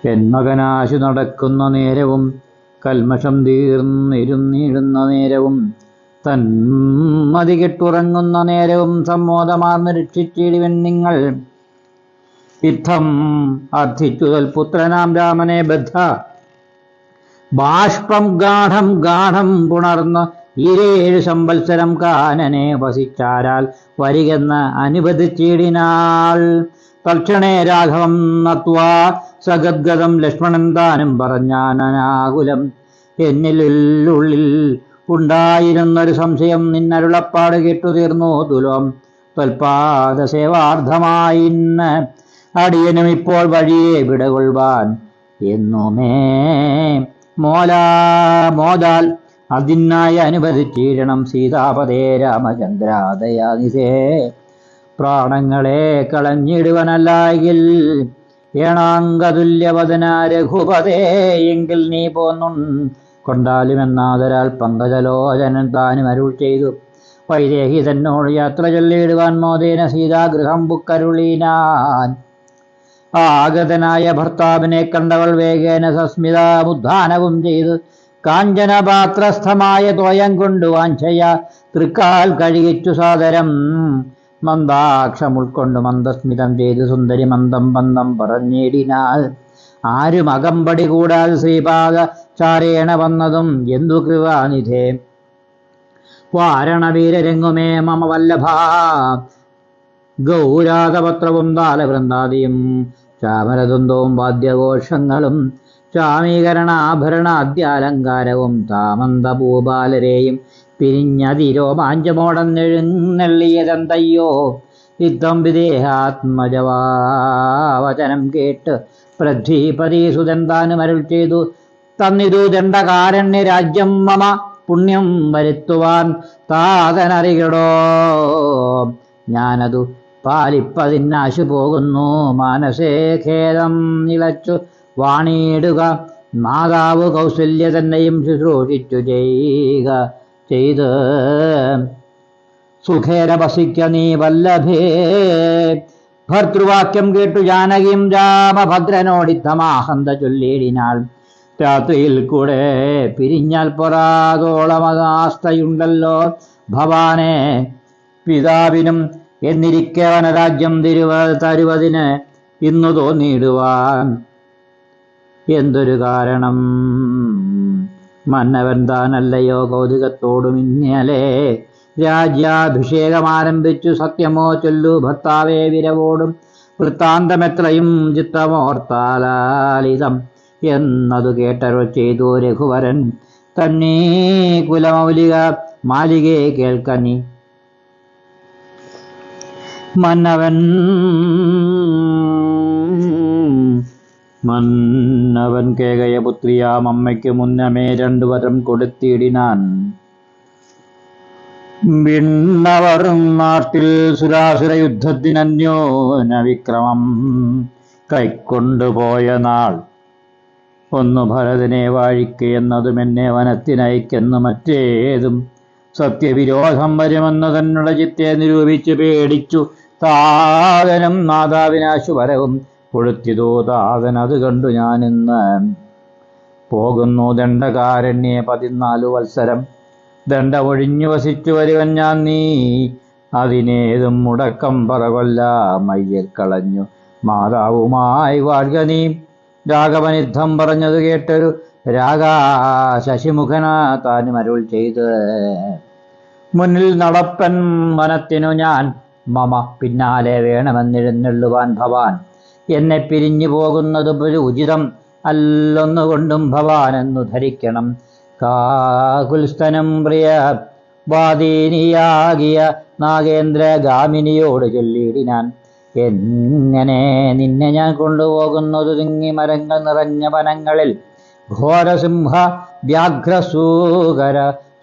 ജന്മകനാശു നടക്കുന്ന നേരവും കൽമഷം തീർന്നിരുന്നിടുന്ന നേരവും തന്മതി കെട്ടുറങ്ങുന്ന നേരവും സമ്മോദമാർന്ന് രക്ഷിച്ചിടുവൻ നിങ്ങൾ യുദ്ധം അർത്ഥിച്ചു പുത്രനാം രാമനെ ബദ്ധ ബാഷ്പം ഗാഠം പുണർന്ന് 7 സംവത്സരം കാനനെ വസിച്ചാരാൽ വരികെന്ന് അനുവദിച്ചിടിനാൾ തൽക്ഷണേ രാഘവം നത്വാ സഗദ്ഗതം ലക്ഷ്മണൻ താനും പറഞ്ഞാനാകുലം എന്നിലുള്ളിൽ ഉണ്ടായിരുന്നൊരു സംശയം നിന്നരുളപ്പാട് കേട്ടു തീർന്നു തുലോം ത്വൽപാദ സേവാർത്ഥമായി ഇന്ന് അടിയനും ഇപ്പോൾ വഴിയെ വിടകൊള്ളുവാൻ എന്നുമേ മോദാൽ അതിനായി അനുവദിച്ചിടണം സീതാപതേ രാമചന്ദ്രാദയാനിസേ പ്രാണങ്ങളെ കളഞ്ഞിടുവനല്ലായെങ്കിൽ ഏണാംഗതുല്യവദന രഘുപതേ എങ്കിൽ നീ പോന്നു കൊണ്ടാലുമെന്നാദരാൽ പങ്കജലോചനൻ താനും അരുൾ ചെയ്തു വൈദേഹി തന്നോട് യാത്ര ചൊല്ലിയിടുവാൻ മോദേന സീതാഗൃഹം ബുക്കരുളീനാൻ ആഗതനായ ഭർത്താവിനെ കണ്ടവൾ വേഗേന സസ്മിതാമുദ്ധാനവും ചെയ്ത് കാഞ്ചനപാത്രസ്ഥമായ തോയം കൊണ്ടു വാഞ്ചയ തൃക്കാൽ കഴുകിച്ചു സാദരം മന്ദാക്ഷം ഉൾക്കൊണ്ട് മന്ദസ്മിതം ചെയ്ത് സുന്ദരി മന്ദം പറഞ്ഞിടിനാൽ ആരും അകമ്പടി കൂടാതെ ശ്രീപാദ ചാരേണ വന്നതും എന്തു കൃപാനിധേ വാരണവീരരംഗുമേ മമ വല്ലഭ ഗൗരാതപത്രവും താലവൃന്ദാദിയും ചാമരദന്തവും വാദ്യഘോഷങ്ങളും ചാമീകരണാഭരണാദ്യാലങ്കാരവും താമന്തഭൂപാലരെയും പിരിഞ്ഞതിരോമാഞ്ചമോടന്നെഴുന്നള്ളിയതെന്തയ്യോ യുദ്ധം വിദേഹാത്മജവാവചനം കേട്ട് പൃഥ്വീപതിസുതൻ താനും അരുൾ ചെയ്തു തന്നിതു ദണ്ഡകാരണ്യ രാജ്യം മമ പുണ്യം വരുത്തുവാൻ താതനറികടോ ഞാനതു പാലിപ്പതിനാശു പോകുന്നു മാനസേ ഖേദം നിലച്ചു വാണിയിടുക മാതാവ് കൗസല്യ തന്നെയും ശുശ്രൂഷിച്ചു ചെയ്ത് സുഖേര വസിക്ക നീ വല്ലഭേ ഭർത്തൃവാക്യം കേട്ടു ജാനകിയും രാമഭദ്രനോടിത്തമാഹന്ത ചൊല്ലിയിടിനാൾ രാത്രിയിൽ കൂടെ പിരിഞ്ഞാൽ പൊറാതോളമകാസ്ഥയുണ്ടല്ലോ ഭവാനെ പിതാവിനും എന്നിരിക്കെ വനരാജ്യം തരുവതിന് ഇന്നു തോന്നിയിടുവാൻ എന്തൊരു കാരണം? മന്നവൻ താനല്ലയോ കൗതുകത്തോടും ഇന്നലെ രാജ്യാഭിഷേകം ആരംഭിച്ചു, സത്യമോ ചൊല്ലു ഭർത്താവേ വിരവോടും വൃത്താന്തമെത്രയും ചിത്തമോർത്താലാലിതം എന്നതു കേട്ടരുൾ ചെയ്തു രഘുവരൻ തന്നീ കുലമൗലിക മാലികയെ കേൾക്കനി. മന്നവൻ കേകയപുത്രിയാം അമ്മയ്ക്ക് മുന്നമേ 2 വരം കൊടുത്തിടിനാൻ. വിണ്ണവർ നാട്ടിൽ സുരാസുര യുദ്ധത്തിനന്യോന വിക്രമം കൈക്കൊണ്ടുപോയ നാൾ ഒന്നു ഭരതനെ വാഴിക്കുകയെന്നതും എന്നെ വനത്തിനയക്കെന്നു മറ്റേതും സത്യവിരോധം വരുമെന്ന് തന്നുടെ ചിത്തെ നിരൂപിച്ച് പേടിച്ചു താതനും മാതാവിനാശുവരവും കൊളുത്തിതോ താതൻ. അത് കണ്ടു ഞാനിന്ന് പോകുന്നു ദണ്ഡകാരണ്യെ 14 വത്സരം ദണ്ഡ ഒഴിഞ്ഞു വസിച്ചു വരുവൻ ഞാൻ. നീ അതിനേതും മുടക്കം പറകൊല്ല മയ്യൽ കളഞ്ഞു മാതാവുമായി വാഴ്ക നീ. രാഘവനിദ്ധം പറഞ്ഞത് കേട്ടൊരു ശശിമുഖന താനും അരുൾ ചെയ്ത് മുന്നിൽ നടപ്പൻ വനത്തിനു ഞാൻ മമ പിന്നാലെ വേണമെന്നെഴുന്നള്ളുവാൻ ഭവാൻ. എന്നെ പിരിഞ്ഞു പോകുന്നത് ഉചിതം അല്ലൊന്നുകൊണ്ടും ഭവാൻ എന്നു ധരിക്കണം. കാകുൽസ്ഥനം പ്രിയ വാദീനിയാകിയ നാഗേന്ദ്ര ഗാമിനിയോട് ചൊല്ലിയിടിനാൻ. എങ്ങനെ നിന്നെ ഞാൻ കൊണ്ടുപോകുന്നത് തിങ്ങി മരങ്ങൾ നിറഞ്ഞ വനങ്ങളിൽ ഘോരസിംഹ വ്യാഘ്രസൂകര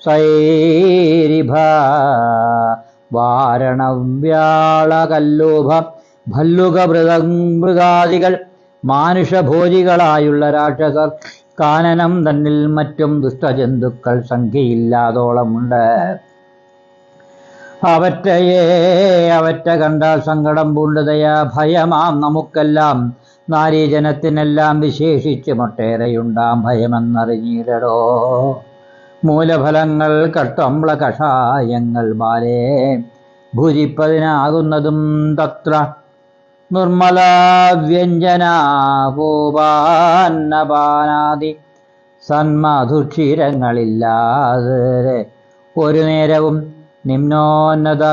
സൈരിഭ വാരണവ്യാള കല്ലൂഭ ഭല്ലുക മൃഗാദികൾ മാനുഷഭോജികളായുള്ള രാക്ഷസർ കാനനം തന്നിൽ മറ്റും ദുഷ്ടജന്തുക്കൾ സംഖ്യയില്ലാതോളമുണ്ട്. അവറ്റ കണ്ടാൽ സങ്കടം പൂണ്ടതയാ ഭയമാം നമുക്കെല്ലാം നാരീജനത്തിനെല്ലാം വിശേഷിച്ച് മൊട്ടേറെയുണ്ടാം ഭയമെന്നറിഞ്ഞിടടോ. മൂലഫലങ്ങൾ കട്ടമ്ല കഷായങ്ങൾ ബാലേ ഭുജിപ്പതിനാകുന്നതും തത്ര നിർമ്മല വ്യഞ്ജനാപൂപാന്നപാനാദി സന്മധുക്ഷീരങ്ങളില്ലാതെ ഒരു നേരവും നിമ്നോന്നത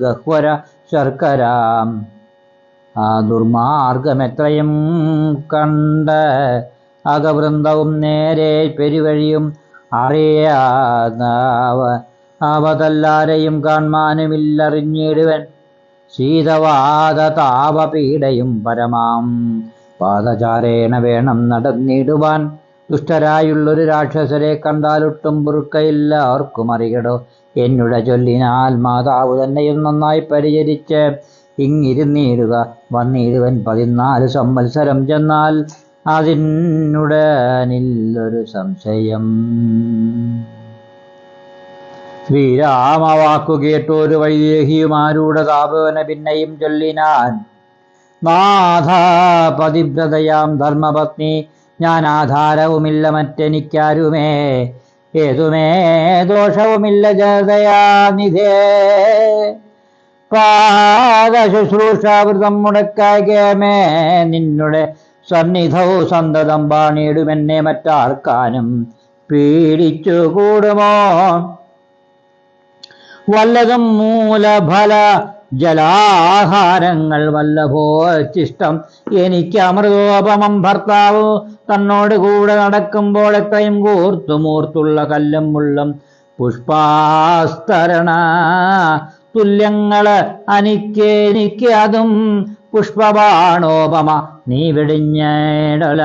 ഗഹ്വര ശർക്കരാം ആ ദുർമാർഗമെത്രയും കണ്ട് അകവൃന്ദവും നേരെ പെരുവഴിയും അവതല്ലാരെയും കാൺമാനുമില്ലറിഞ്ഞിടുവൻ. ശീതവാദ താപപീഡയും പരമാം പാദചാരേണ വേണം നടന്നിടുവാൻ. ദുഷ്ടരായുള്ളൊരു രാക്ഷസരെ കണ്ടാലൊട്ടും പൊറുക്കയില്ല ആർക്കും അറിയടോ. എന്നുടെ ചൊല്ലിനാൽ മാതാവ് തന്നെയും നന്നായി പരിചരിച്ച് ഇങ്ങിരുന്നിടുക. വന്നിടുവൻ 14 സംവത്സരം ചെന്നാൽ അതിനുടനില്ലൊരു സംശയം. ശ്രീരാമവാക്കു കേട്ടൊരു വൈദേഹിയുമാരുടെ താപവന പിന്നെയും ചൊല്ലിനാൻ. നാഥ പതിവ്രതയാം ധർമ്മപത്നി ഞാൻ ആധാരവുമില്ല മറ്റെനിക്കാരുമേ ഏതുമേ ദോഷവുമില്ല ജതയാനിധേ. പാദശുശ്രൂഷാവൃതം മുടക്കാകേമേ നിന്നുടെ സന്നിധവും സന്തതം പാണിയിടുമെന്നെ മറ്റാർക്കാനും പീഡിച്ചു കൂടുമോ. വല്ലതും മൂലഫല ജലാഹാരങ്ങൾ വല്ലഭോച്ചിഷ്ടം എനിക്ക് അമൃതോപമം. ഭർത്താവ് തന്നോട് കൂടെ നടക്കുമ്പോൾ എത്രയും കൂർത്തുമൂർത്തുള്ള കല്ലും മുള്ളും പുഷ്പാസ്തരണ തുല്യങ്ങള് എനിക്ക് അതും പുഷ്പബാണോപമ നീ വെടിഞ്ഞിടല.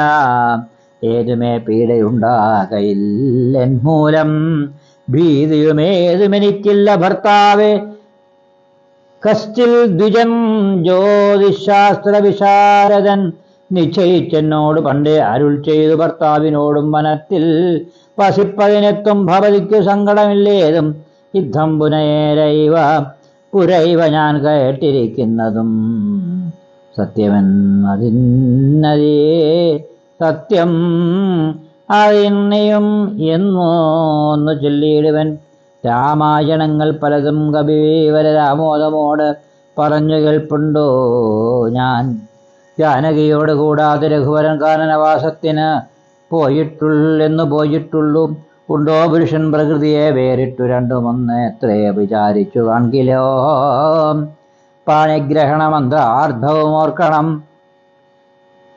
ഏതുമേ പീഡയുണ്ടാകയില്ലെൻ മൂലം ഭീതിയുമേതുമെനിക്കില്ല ഭർത്താവേ. കശ്ചിൽ ദ്വിജൻ ജ്യോതിശാസ്ത്ര വിശാരദൻ നിശ്ചയിച്ചെന്നോട് പണ്ടേ അരുൾ ചെയ്തു ഭർത്താവിനോടും വനത്തിൽ വസിപ്പതിനെത്തും ഭവതിക്കു സങ്കടമില്ലേതും. യുദ്ധം പുരൈവ ഞാൻ കേട്ടിരിക്കുന്നതും സത്യമെന്നതിന്നതേ സത്യം അറിയുന്നയും എന്നൊന്നു ചൊല്ലിയിടുവൻ. രാമായണങ്ങൾ പലതും കവിവരരാമോദമോട് പറഞ്ഞു കേൾപ്പുണ്ടോ ഞാൻ. ജാനകിയോട് കൂടാതെ രഘുവരൻ കാനനവാസത്തിന് പോയിട്ടുള്ളൂ. ഉണ്ടോ പുരുഷൻ പ്രകൃതിയെ വേറിട്ടു രണ്ടുമൊന്ന് എത്രേ വിചാരിച്ചു കാൺകിലോ. പാണിഗ്രഹണമന്ത്രാർദ്ധവും ഓർക്കണം.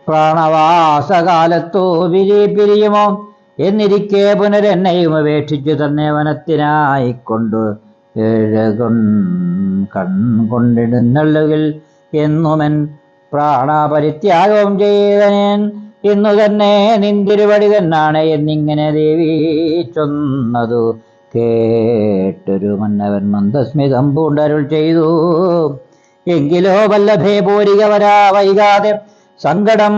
പ്രാണവാസകാലത്തോ പിരിയുമോ എന്നിരിക്കെ പുനരെന്നെയും ഉപേക്ഷിച്ചു തന്നെ വനത്തിനായിക്കൊണ്ടു കൺകൊണ്ടിടുന്നുള്ളുകിൽ എന്നുമൻ പ്രാണപരിത്യാഗവും ചെയ്തനേൻ ഇന്നു തന്നെ നിന്തിരുവടി തന്നാണ് എന്നിങ്ങനെ ദേവി ചൊന്നതു കേട്ടൊരു മന്നവൻ മന്ദസ്മിതം പൂണ്ടരുൾ ചെയ്തു. എങ്കിലോ വല്ലഭേ പോരിക വരാ വൈകാതെ സങ്കടം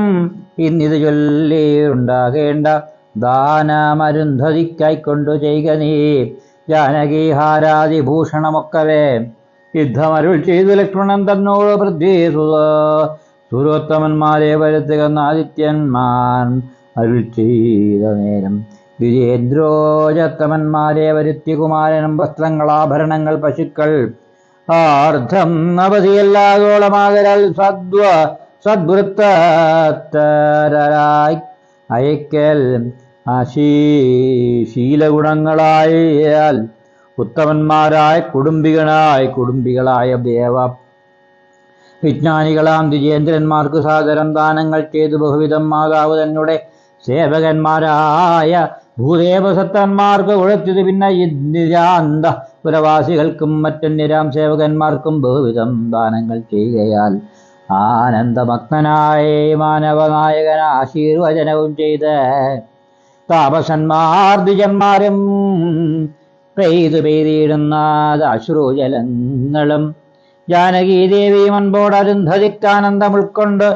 ഇന്നിത് ചൊല്ലിയുണ്ടാകേണ്ട. ദാനമരുന്ധതിക്കായിക്കൊണ്ടു ചെയ്യുക നീ ജാനകീഹാരാദിഭൂഷണമൊക്കവേ. യുദ്ധമരുൾ ചെയ്തു ലക്ഷ്മണൻ തന്നോട് പൃഥ്വി സുരോത്തമന്മാരെ വരുത്തുക ആദിത്യന്മാർ അരുൾ ചെയ്ത നേരം. വിജയേന്ദ്രോജത്തമന്മാരെ വരുത്തി കുമാരനും വസ്ത്രങ്ങളാഭരണങ്ങൾ പശുക്കൾ ആർദ്ധം അവധിയല്ലാതോളമാകരാൽ സദ്വൃത്തരായി അയക്കൽ ശീലഗുണങ്ങളായാൽ ഉത്തമന്മാരായ കുടുംബികളായ ദേവ വിജ്ഞാനികളാം ദ്വിജേന്ദ്രന്മാർക്ക് സാദരം ദാനങ്ങൾ ചെയ്തു ബഹുവിധം മാതാവ് തന്നെ സേവകന്മാരായ ഭൂദേവസത്തന്മാർക്ക് കൊടുത്തത്. പിന്നെ നിരാന്ത പുരവാസികൾക്കും മറ്റന്യരാം സേവകന്മാർക്കും ബഹുവിധം ദാനങ്ങൾ ചെയ്യുകയാൽ ആനന്ദമഗ്നായ മാനവനായകൻ ആശീർവചനവും ചെയ്ത് താപസന്മാർ ദ്വിജന്മാരും പെയ്തിടുന്ന അശ്രുജലങ്ങളും ജാനകീദേവിയും അൻപോട് അരുന്ധതിക്കാനന്ദം ഉൾക്കൊണ്ട്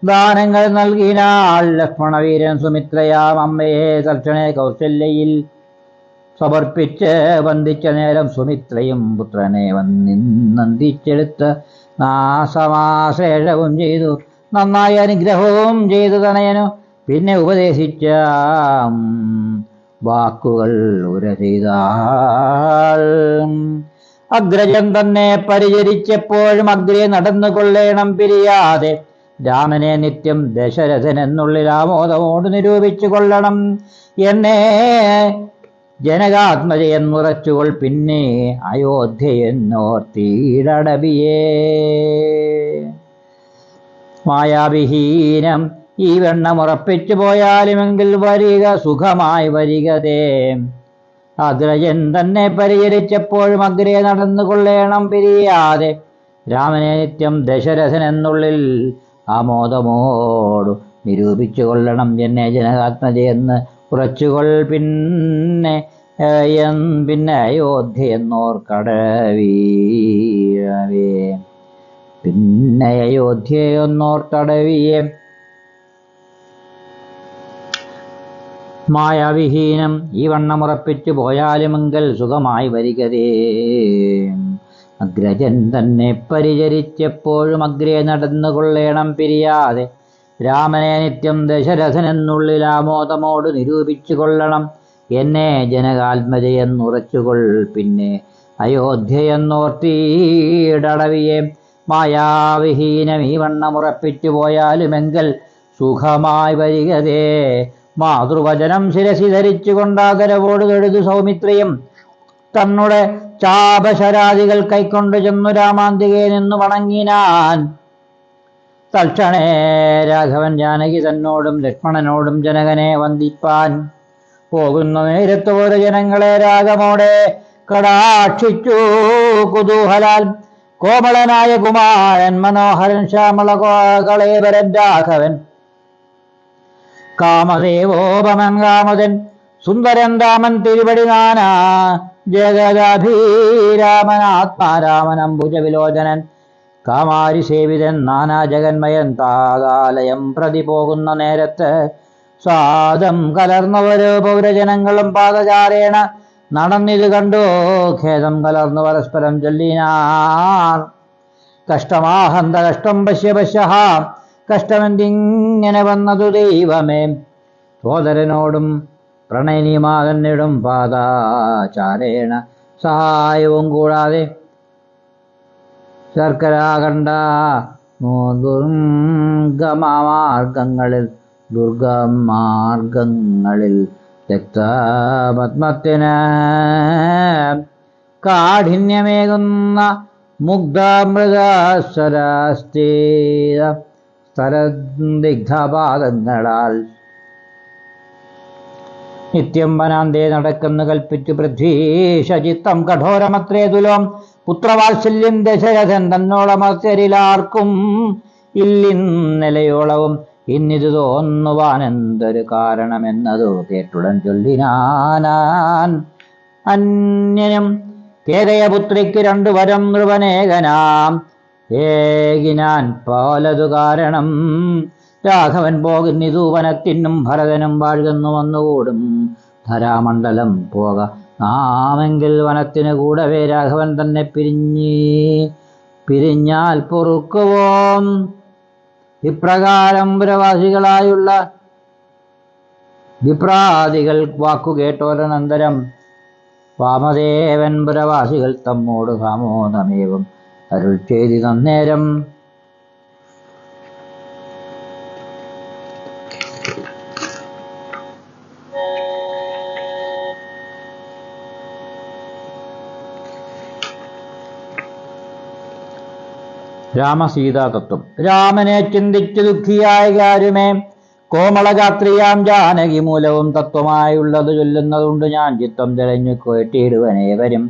ദാനങ്ങൾ നൽകിനാൾ. ലക്ഷ്മണവീരൻ സുമിത്രയാം അമ്മയെ തൽക്ഷണേ കൗസല്യയിൽ സമർപ്പിച്ച് വന്ദിച്ച നേരം സുമിത്രയും പുത്രനെ നന്ദിച്ചെടുത്ത് നാസമാശ്ലേഷവും ചെയ്തു. നന്നായി അനുഗ്രഹവും ചെയ്തു തനയനു. പിന്നെ ഉപദേശിച്ച വാക്കുകൾ ഉര ചെയ്താൾ. അഗ്രജൻ തന്നെ പരിചരിച്ചപ്പോഴും അഗ്രേ നടന്നുകൊള്ളേണം പിരിയാതെ. രാമനെ നിത്യം ദശരഥൻ എന്നുള്ളിൽ ആമോദമോട് നിരൂപിച്ചു കൊള്ളണം. എന്നെ ജനകാത്മജയെന്നുറച്ചുകൊൾ പിന്നെ അയോധ്യയെന്നോർത്തീടടവിയേ. മായാവിഹീനം ഈ വെണ്ണമുറപ്പിച്ചു പോയാലുമെങ്കിൽ വരിക സുഖമായി വരികതേ. അഗ്രജൻ തന്നെ പരിചരിച്ചപ്പോഴും അഗ്രേ നടന്നുകൊള്ളേണം പിരിയാതെ. രാമനെ നിത്യം ദശരഥൻ എന്നുള്ളിൽ ആമോദമോടു നിരൂപിച്ചു കൊള്ളണം. എന്നെ ജനകാത്മജയെന്ന് ഉറച്ചുകൊൾ പിന്നെ അയോധ്യയെന്നോർക്കടവീയവേ. പിന്നെ അയോധ്യയെന്നോർത്തടവിയെ. മായാവിഹീനം ഈ വണ്ണമുറപ്പിച്ചു പോയാലുമെങ്കിൽ സുഖമായി വരികതേ. അഗ്രജൻ തന്നെ പരിചരിച്ചപ്പോഴും അഗ്രേ നടന്നുകൊള്ളേണം പിരിയാതെ. രാമനെ നിത്യം ദശരഥനെന്നുള്ളിൽ ആമോദമോട് നിരൂപിച്ചു കൊള്ളണം. എന്നെ ജനകാത്മജയെന്നുറച്ചുകൊൾ പിന്നെ അയോധ്യയെന്നോർത്തീടടവിയെ. മായാവിഹീനം ഈ വണ്ണമുറപ്പിച്ചു പോയാലുമെങ്കിൽ സുഖമായി വരികതേ. മാതൃവചനം ശിരസി ധരിച്ചു കൊണ്ടാദരവോട് തൊഴുതു സൗമിത്രിയും തന്നുടെ ചാപശരാദികൾ കൈക്കൊണ്ടു ചെന്നു രാമാന്തികെ നിന്നു വണങ്ങിനാൻ. തൽക്ഷണേ രാഘവൻ ജാനകി തന്നോടും ലക്ഷ്മണനോടും ജനകനെ വന്ദിപ്പാൻ പോകുന്ന നേരത്ത് ഓരോ ജനങ്ങളെ രാഗമോടെ കടാക്ഷിച്ചു കുതൂഹലാൽ. കോമളനായ കുമാരൻ മനോഹരൻ ശ്യാമള കളേവരൻ രാഘവൻ കാമദേവോപമൻ കാമതൻ സുന്ദരൻ രാമൻ തിരുവടി നാനാ ജഗദാഭിരാമൻ ആത്മാരാമൻ അംബുജവിലോചനൻ കാമാരി സേവിതൻ നാനാ ജഗന്മയൻ താതാലയം പ്രതി പോകുന്ന നേരത്ത് സ്വാദം കലർന്നവരോ പൗരജനങ്ങളും പാദചാരേണ നടന്നിത് കണ്ടു ഖേദം കലർന്നു പരസ്പരം ചൊല്ലിനാർ. കഷ്ടമാഹന്ത കഷ്ടം പശ്യ പശ്യഹ കഷ്ടമെന്തിങ്ങനെ വന്നതു ദൈവമേ. സോദരനോടും പ്രണയിനിമാകന്നിടും പാദാചാരേണ സഹായവും കൂടാതെ ശർക്കര കണ്ട ദുർഗമാർഗങ്ങളിൽ രക്തപത്മത്തിന് കാഠിന്യമേകുന്ന മുഗ്ധാമൃതസ്വരസ്ഥിരദിഗ്ധപാദങ്ങളാൽ നിത്യം വനാന്തേ നടക്കുന്നു കൽപ്പിച്ചു പൃഥ്വീശചിത്തം കഠോരമത്രേ തുലോം. പുത്രവാത്സല്യം ദശരഥൻ തന്നോളമർത്യരിലാർക്കും ഇല്ലിന്നലയോളവും ഇന്നിതു തോന്നുവാൻ എന്തൊരു കാരണമെന്നതു കേട്ടുടൻ ചൊല്ലിനാൻ അന്യനും. കേകയപുത്രിക്ക് 2 വരം നൃപനേകനാം ഏകിനാൻ പോലതു കാരണം. രാഘവൻ പോകുന്നിതു വനത്തിനും ഭരതനും വാഴുന്നു വന്നുകൂടും ധരാമണ്ഡലം പോക നാമെങ്കിൽ വനത്തിന് കൂടവേ രാഘവൻ തന്നെ പിരിഞ്ഞാൽ പൊറുക്കുവോം. ഇപ്രകാരം പുരവാസികളായുള്ള വിപ്രാദികൾ വാക്കുകേട്ടോരനന്തരം വാമദേവൻ പുരവാസികൾ തമ്മോട് സാമോദമേവം അരുൾ ചെയ്തി നന്നേരം. രാമസീതാതത്വം. രാമനെ ചിന്തിച്ചു ദുഃഖിയായ കാര്യമേ, കോമളഗാത്രിയാം ജാനകി മൂലവും തത്വമായുള്ളത് ചൊല്ലുന്നതുണ്ട് ഞാൻ. ചിത്തം തെളിഞ്ഞു കേട്ടിടുവനേവരും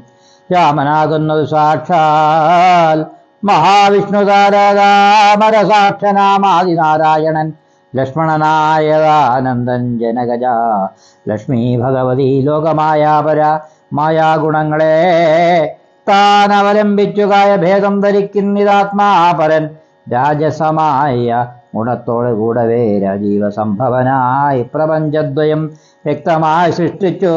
രാമനാകുന്നത് സാക്ഷാൽ മഹാവിഷ്ണു താരകാമരസാക്ഷനാമാദിനാരായണൻ ലക്ഷ്മണനായതാനന്ദൻ ജനകജ ലക്ഷ്മി ഭഗവതി ലോകമായാപര മായാഗുണങ്ങളെ താൻ അവലംബിച്ചുകായ ഭേദം ധരിക്കുന്നിതാത്മാപരൻ രാജസമായ ഗുണത്തോട് കൂടവേ രാജീവ സംഭവനായി പ്രപഞ്ചദ്വയം വ്യക്തമായി സൃഷ്ടിച്ചു.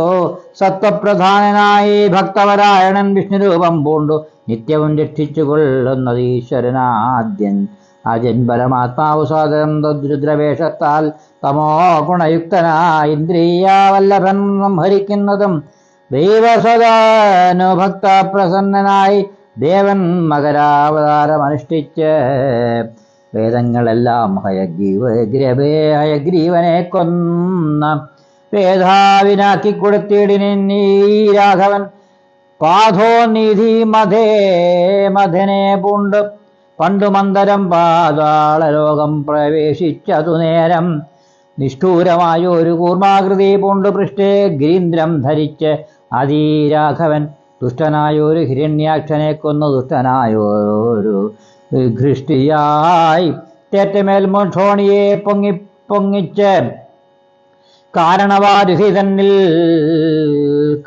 സത്വപ്രധാനനായി ഭക്തവരായണൻ വിഷ്ണുരൂപം പൂണ്ടു നിത്യവും രക്ഷിച്ചു കൊള്ളുന്നത് ഈശ്വരനാദ്യൻ അജൻ പരമാത്മാവു സാദരം രുദ്രവേഷത്താൽ തമോ ഗുണയുക്തനായി ഇന്ദ്രിയാവല്ലഭൻ സംഹരിക്കുന്നതും ദൈവസദാനുഭക്ത പ്രസന്നനായി ദേവൻ മകരാവതാരമനുഷ്ഠിച്ച് വേദങ്ങളെല്ലാം ഹയഗ്രീവനെ കൊന്ന വേധാവിനാക്കി കൊടുത്തിടിനീ രാഘവൻ പാഥോനിധി മധനെ പൂണ്ട് പണ്ടു മന്ദരം പാതാളലോകം പ്രവേശിച്ചതു നേരം നിഷ്ഠൂരമായൊരു കൂർമാകൃതി പൂണ്ടു പൃഷ്ഠേ ഗിരീന്ദ്രം ധരിച്ച് അതിരാഘവൻ ദുഷ്ടനായൊരു ഹിരണ്യാക്ഷനെ കൊന്നു ദുഷ്ടനായൊരു ഘൃഷ്ടിയായി തേറ്റമേൽ മോക്ഷോണിയെ പൊങ്ങിച്ച് കാരണവാരുഹി തന്നിൽ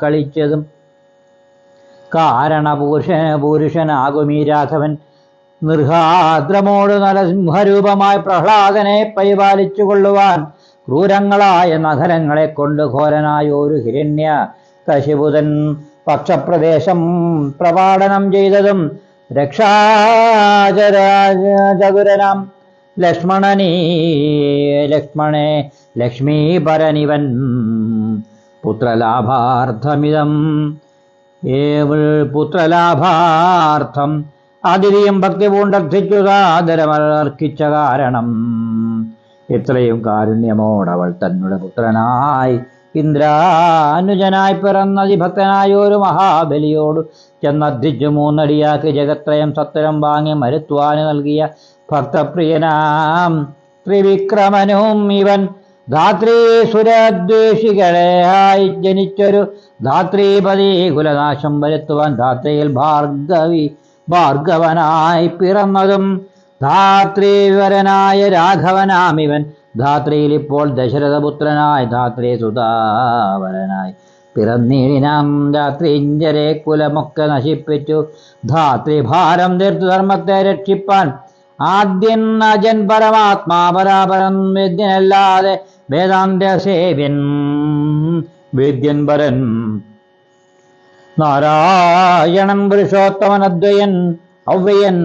കളിച്ചതും കാരണപുരുഷനാകുമീ രാഘവൻ നിർഹാദ്രമോട് നരസിംഹരൂപമായി പ്രഹ്ലാദനെ പരിപാലിച്ചു കൊള്ളുവാൻ ക്രൂരങ്ങളായ നഗരങ്ങളെ കൊണ്ട് ഘോരനായൊരു ഹിരണ്യ കശിപുതൻ പക്ഷപ്രദേശം പ്രപാടനം ചെയ്തതും രക്ഷാചതുരനാം ലക്ഷ്മീപരനിവൻ പുത്രലാഭാർത്ഥം അതിഥിയും ഭക്തി പൂണ്ടർത്ഥിച്ചു സാദരമർക്കിച്ച കാരണം ഇത്രയും കാരുണ്യമോടവൾ തന്നുടെ പുത്രനായി ഇന്ദ്രാനുജനായി പിറന്നതിഭക്തനായൊരു മഹാബലിയോട് ചെന്നദ്ധിച്ചു 3 അടിയാക്കി ജഗത്രയം സത്വരം വാങ്ങി മരുത്വാന് നൽകിയ ഭക്തപ്രിയനാം ത്രിവിക്രമനും ഇവൻ ധാത്രീ സുരദ്വേഷികളെയായി ജനിച്ചൊരു ധാത്രീപതി കുലനാശം വരുത്തുവാൻ ധാത്രിയിൽ ഭാർഗവനായി പിറന്നതും ധാത്രീവരനായ രാഘവനാമിവൻ ധാത്രിയിൽ ഇപ്പോൾ ദശരഥപുത്രനായി ധാത്രി സുതാവരനായി പിറന്നീടിനാം ധാത്രീഞ്ചരെ കുലമൊക്കെ നശിപ്പിച്ചു ധാത്രി ഭാരം തീർത്തു ധർമ്മത്തെ രക്ഷിപ്പാൻ ആദ്യൻ അജൻ പരമാത്മാ പരാപരം വേദ്യനല്ലാതെ വേദാന്ത സേവ്യൻ വേദ്യൻ പരൻ നാരായണൻ പുരുഷോത്തമൻ അദ്വയൻ അവ്യയൻ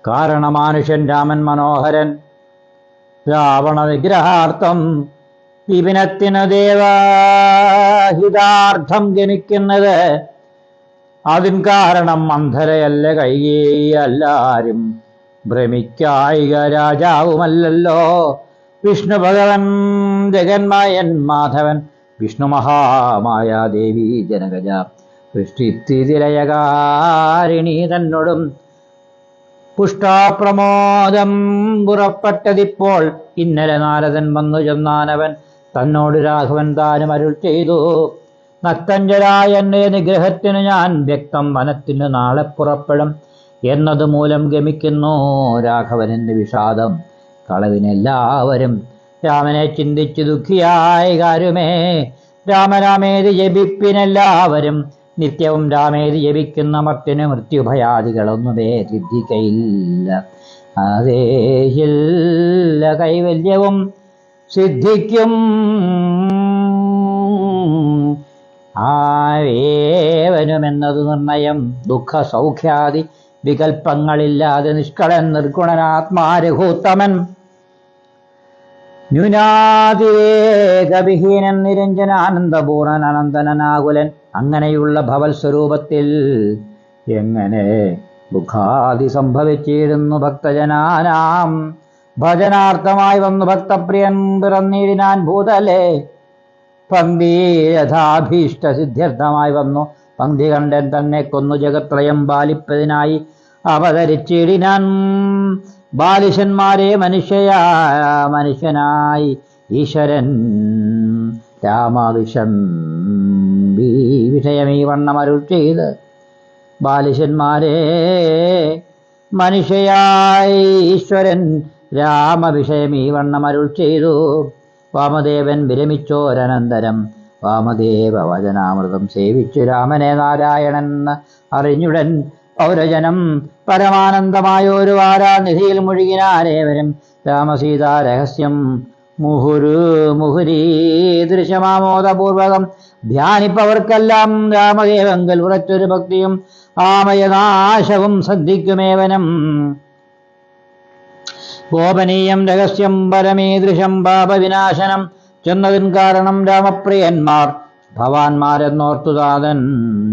കാരണമാനുഷ്യൻ രാമൻ മനോഹരൻ രാവണ വിഗ്രഹാർത്ഥം വിപിനത്തിനു ദേവഹിതാർത്ഥം ഗമിക്കുന്നത്. അതിൻ കാരണം മന്ധരയല്ല കൈകേയി, എല്ലാരും ഭ്രമിക്കായിക രാജാവുമല്ലല്ലോ വിഷ്ണു ഭഗവൻ ജഗന്മായൻ മാധവൻ. വിഷ്ണു മഹാമായ ദേവി ജനകജ സൃഷ്ടിസ്ഥിതിലയകാരിണി തന്നോടും പുഷ്ടാപ്രമോദം പുറപ്പെട്ടതിപ്പോൾ. ഇന്നലെ നാരദൻ വന്നു ചെന്നാനവൻ തന്നോട് രാഘവൻ താനും അരുൾ ചെയ്തു. നക്തഞ്ചരായ എന്നെ നിഗ്രഹത്തിനു ഞാൻ വ്യക്തം വനത്തിനു നാളെ പുറപ്പെടും എന്നതു മൂലം ഗമിക്കുന്നു രാഘവനെന്ന് വിഷാദം കളവിനെല്ലാവരും. രാമനെ ചിന്തിച്ചു ദുഃഖിയായി കാരുമേ രാമരാമേതി ജപിപ്പിനെല്ലാവരും. നിത്യവും രാമേതി ജപിക്കുന്ന മർത്യന് മൃത്യുഭയാദികളൊന്നുമേ സിദ്ധിക്കയില്ല. അതേയില്ല കൈവല്യവും സിദ്ധിക്കും. ആവേവനുമെന്നത് നിർണയം. ദുഃഖ സൗഖ്യാദി വികൽപ്പങ്ങളില്ലാതെ നിഷ്കളൻ നിർഗുണനാത്മാരഘൂത്തമൻ. ന്യൂനാതിവേകവിഹീനൻ നിരഞ്ജനാനന്ദപൂർണൻ അനന്തനാകുലൻ. അങ്ങനെയുള്ള ഭവൽ സ്വരൂപത്തിൽ എങ്ങനെ ദുഃഖാദി സംഭവിച്ചിരുന്നു ഭക്തജനാനാം. ഭജനാർത്ഥമായി വന്നു ഭക്തപ്രിയൻ പിറന്നിടിനാൻ ഭൂതലേ. പങ്ക്തി യഥാഭീഷ്ട സിദ്ധ്യർത്ഥമായി വന്നു പങ്ക്തി കണ്ടൻ തന്നെ കൊന്നു ജഗത്രയം പാലിപ്പതിനായി അവതരിച്ചിടിനാൻ. ബാലിശന്മാരെ മനുഷ്യനായി ഈശ്വരൻ രാമവിഷം വിഷയമീ വണ്ണമരുൾ ചെയ്ത്. ബാലിശന്മാരെ മനുഷ്യയായി ഈശ്വരൻ രാമവിഷയമീ വണ്ണമരുൾ ചെയ്തു. വാമദേവൻ വിരമിച്ചോരനന്തരം വാമദേവ വചനാമൃതം സേവിച്ചു രാമനെ നാരായണൻ അറിഞ്ഞുടൻ. പൗരജനം പരമാനന്ദമായൊരു വാരാനിധിയിൽ മുഴുകിനാരേവരും. രാമസീതാ രഹസ്യം മുഹുരീ ദൃശ്യമാമോദപൂർവകം ധ്യാനിപ്പവർക്കെല്ലാം രാമദേവങ്കൽ ഉറച്ചൊരു ഭക്തിയും ആമയനാശവും സന്ധിക്കുമേവനം. ഗോപനീയം രഹസ്യം പരമീദൃശം പാപവിനാശനം ചെന്നതിൻ കാരണം രാമപ്രിയന്മാർ ഭവാന്മാരെന്നോർത്തുതാതൻ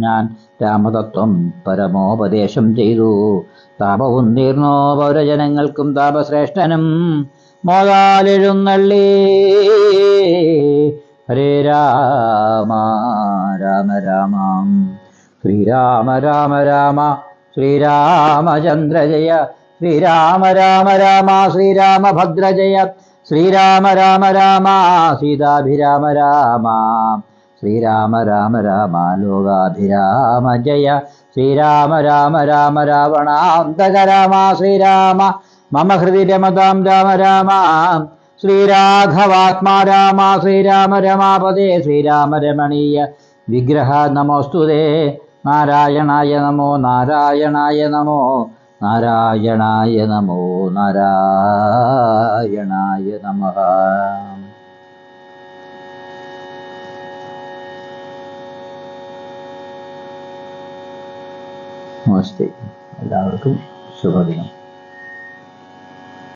ഞാൻ രാമതത്വം പരമോപദേശം ചെയ്തു. താപവും തീർന്നോ പൗരജനങ്ങൾക്കും താപശ്രേഷ്ഠനും മോദാലെഴുന്നള്ളി. ഹരേ രാമ രാമ രാമ ശ്രീരാമ രാമ രാമ ശ്രീരാമചന്ദ്ര ജയ. ശ്രീരാമ രാമ രാമ ശ്രീരാമഭദ്ര ജയ. ശ്രീരാമ രാമ രാമ സീതാഭിരാമ രാമ. ശ്രീരാമ രാമ രാമ ലോകാഭിരാമ ജയ. ശ്രീരാമ രാമ രാമ രാവണാന്തക രാമ. ശ്രീരാമ മമ ഹൃദി രമതാം രാമ രാമ. ശ്രീരാഘവാത്മാ രാമ. ശ്രീരാമ രമാപദേ ശ്രീരാമ രമണീയ വിഗ്രഹ നമോസ്തുതേ. നാരായണായ നമോ നാരായണായ നമോ നാരായണായ നമോ നാരായണായ നമഃ. നമസ്തേ. എല്ലാവർക്കും ശുഭദിനം.